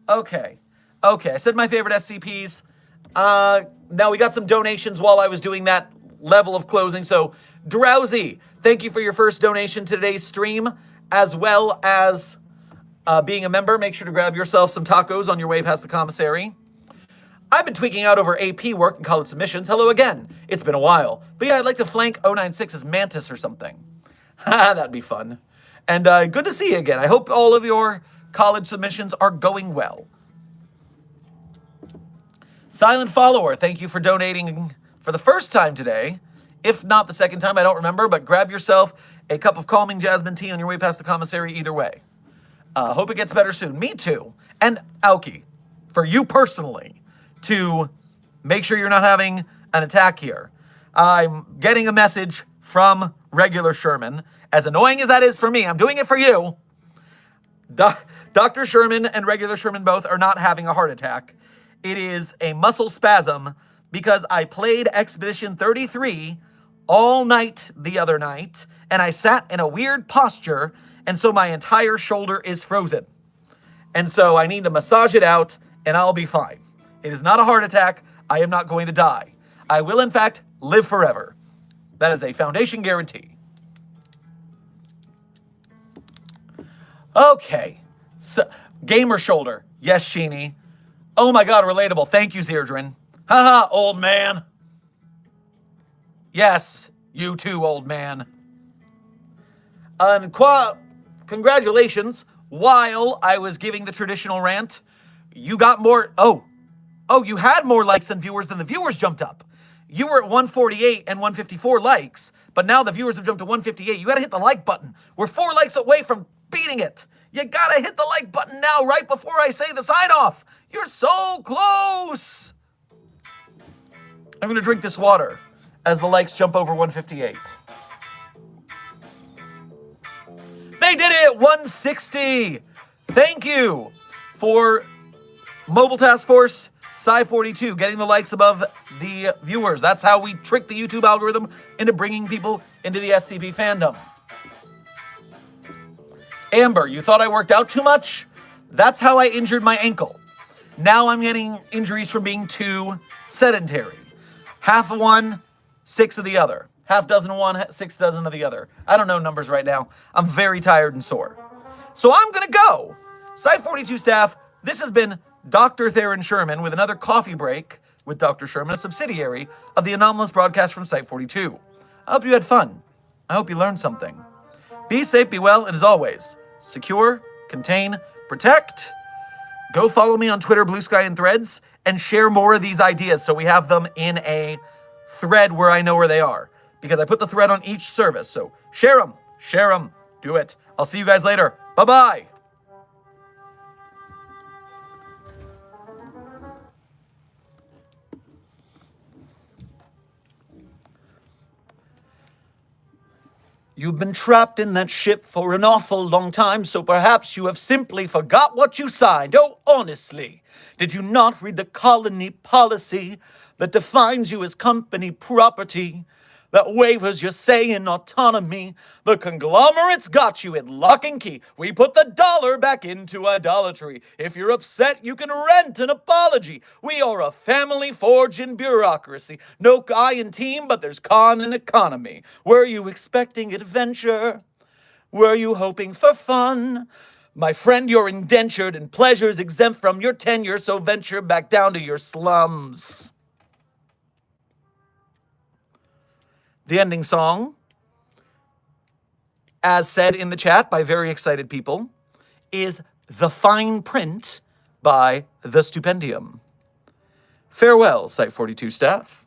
Okay, I said my favorite SCPs. Now we got some donations while I was doing that level of closing. So, Drowsy, thank you for your first donation to today's stream, as well as being a member. Make sure to grab yourself some tacos on your way past the commissary. I've been tweaking out over AP work and college submissions. Hello again. It's been a while. But yeah, I'd like to flank 096's Mantis or something. That'd be fun. And good to see you again. I hope all of your college submissions are going well. Silent Follower, thank you for donating for the first time today. If not the second time, I don't remember, but grab yourself a cup of calming jasmine tea on your way past the commissary either way. Hope it gets better soon. Me too. And Aoki, for you personally, to make sure you're not having an attack here. I'm getting a message from regular Sherman. As annoying as that is for me, I'm doing it for you. Dr. Sherman and regular Sherman both are not having a heart attack. It is a muscle spasm because I played Expedition 33 all night the other night, and I sat in a weird posture, and so my entire shoulder is frozen. And so I need to massage it out, and I'll be fine. It is not a heart attack. I am not going to die. I will, in fact, live forever. That is a Foundation guarantee. Okay. So, gamer shoulder. Yes, Sheeny. Oh my god, relatable. Thank you, Zerdrin. Haha, old man. Yes, you too, old man. And congratulations. While I was giving the traditional rant, you got more... Oh, you had more likes than the viewers jumped up. You were at 148 and 154 likes, but now the viewers have jumped to 158. You gotta hit the like button. We're 4 likes away from beating it. You gotta hit the like button now, right before I say the sign off. You're so close. I'm gonna drink this water as the likes jump over 158. They did it, 160. Thank you for Mobile Task Force Sci42 getting the likes above the viewers. That's how we trick the YouTube algorithm into bringing people into the SCP fandom. Amber, you thought I worked out too much? That's how I injured my ankle. Now I'm getting injuries from being too sedentary. Half of one, 6 of the other. Half dozen of one, 6 dozen of the other. I don't know numbers right now. I'm very tired and sore. So I'm gonna go. Sci42 staff, this has been Dr. Theron Sherman with another coffee break with Dr. Sherman, a subsidiary of the anomalous broadcast from Site42. I hope you had fun. I hope you learned something. Be safe, be well, and as always, secure, contain, protect. Go follow me on Twitter, Blue Sky, and Threads, and share more of these ideas so we have them in a thread where I know where they are. Because I put the thread on each service, so share them, do it. I'll see you guys later. Bye-bye. You've been trapped in that ship for an awful long time, so perhaps you have simply forgot what you signed. Oh, honestly, did you not read the colony policy that defines you as company property, that waivers your say in autonomy? The conglomerates got you in lock and key. We put the dollar back into idolatry. If you're upset, you can rent an apology. We are a family forged in bureaucracy. No guy in team, but there's con in economy. Were you expecting adventure? Were you hoping for fun? My friend, you're indentured and pleasures exempt from your tenure, so venture back down to your slums. The ending song, as said in the chat by very excited people, is The Fine Print by The Stupendium. Farewell, Site42 staff.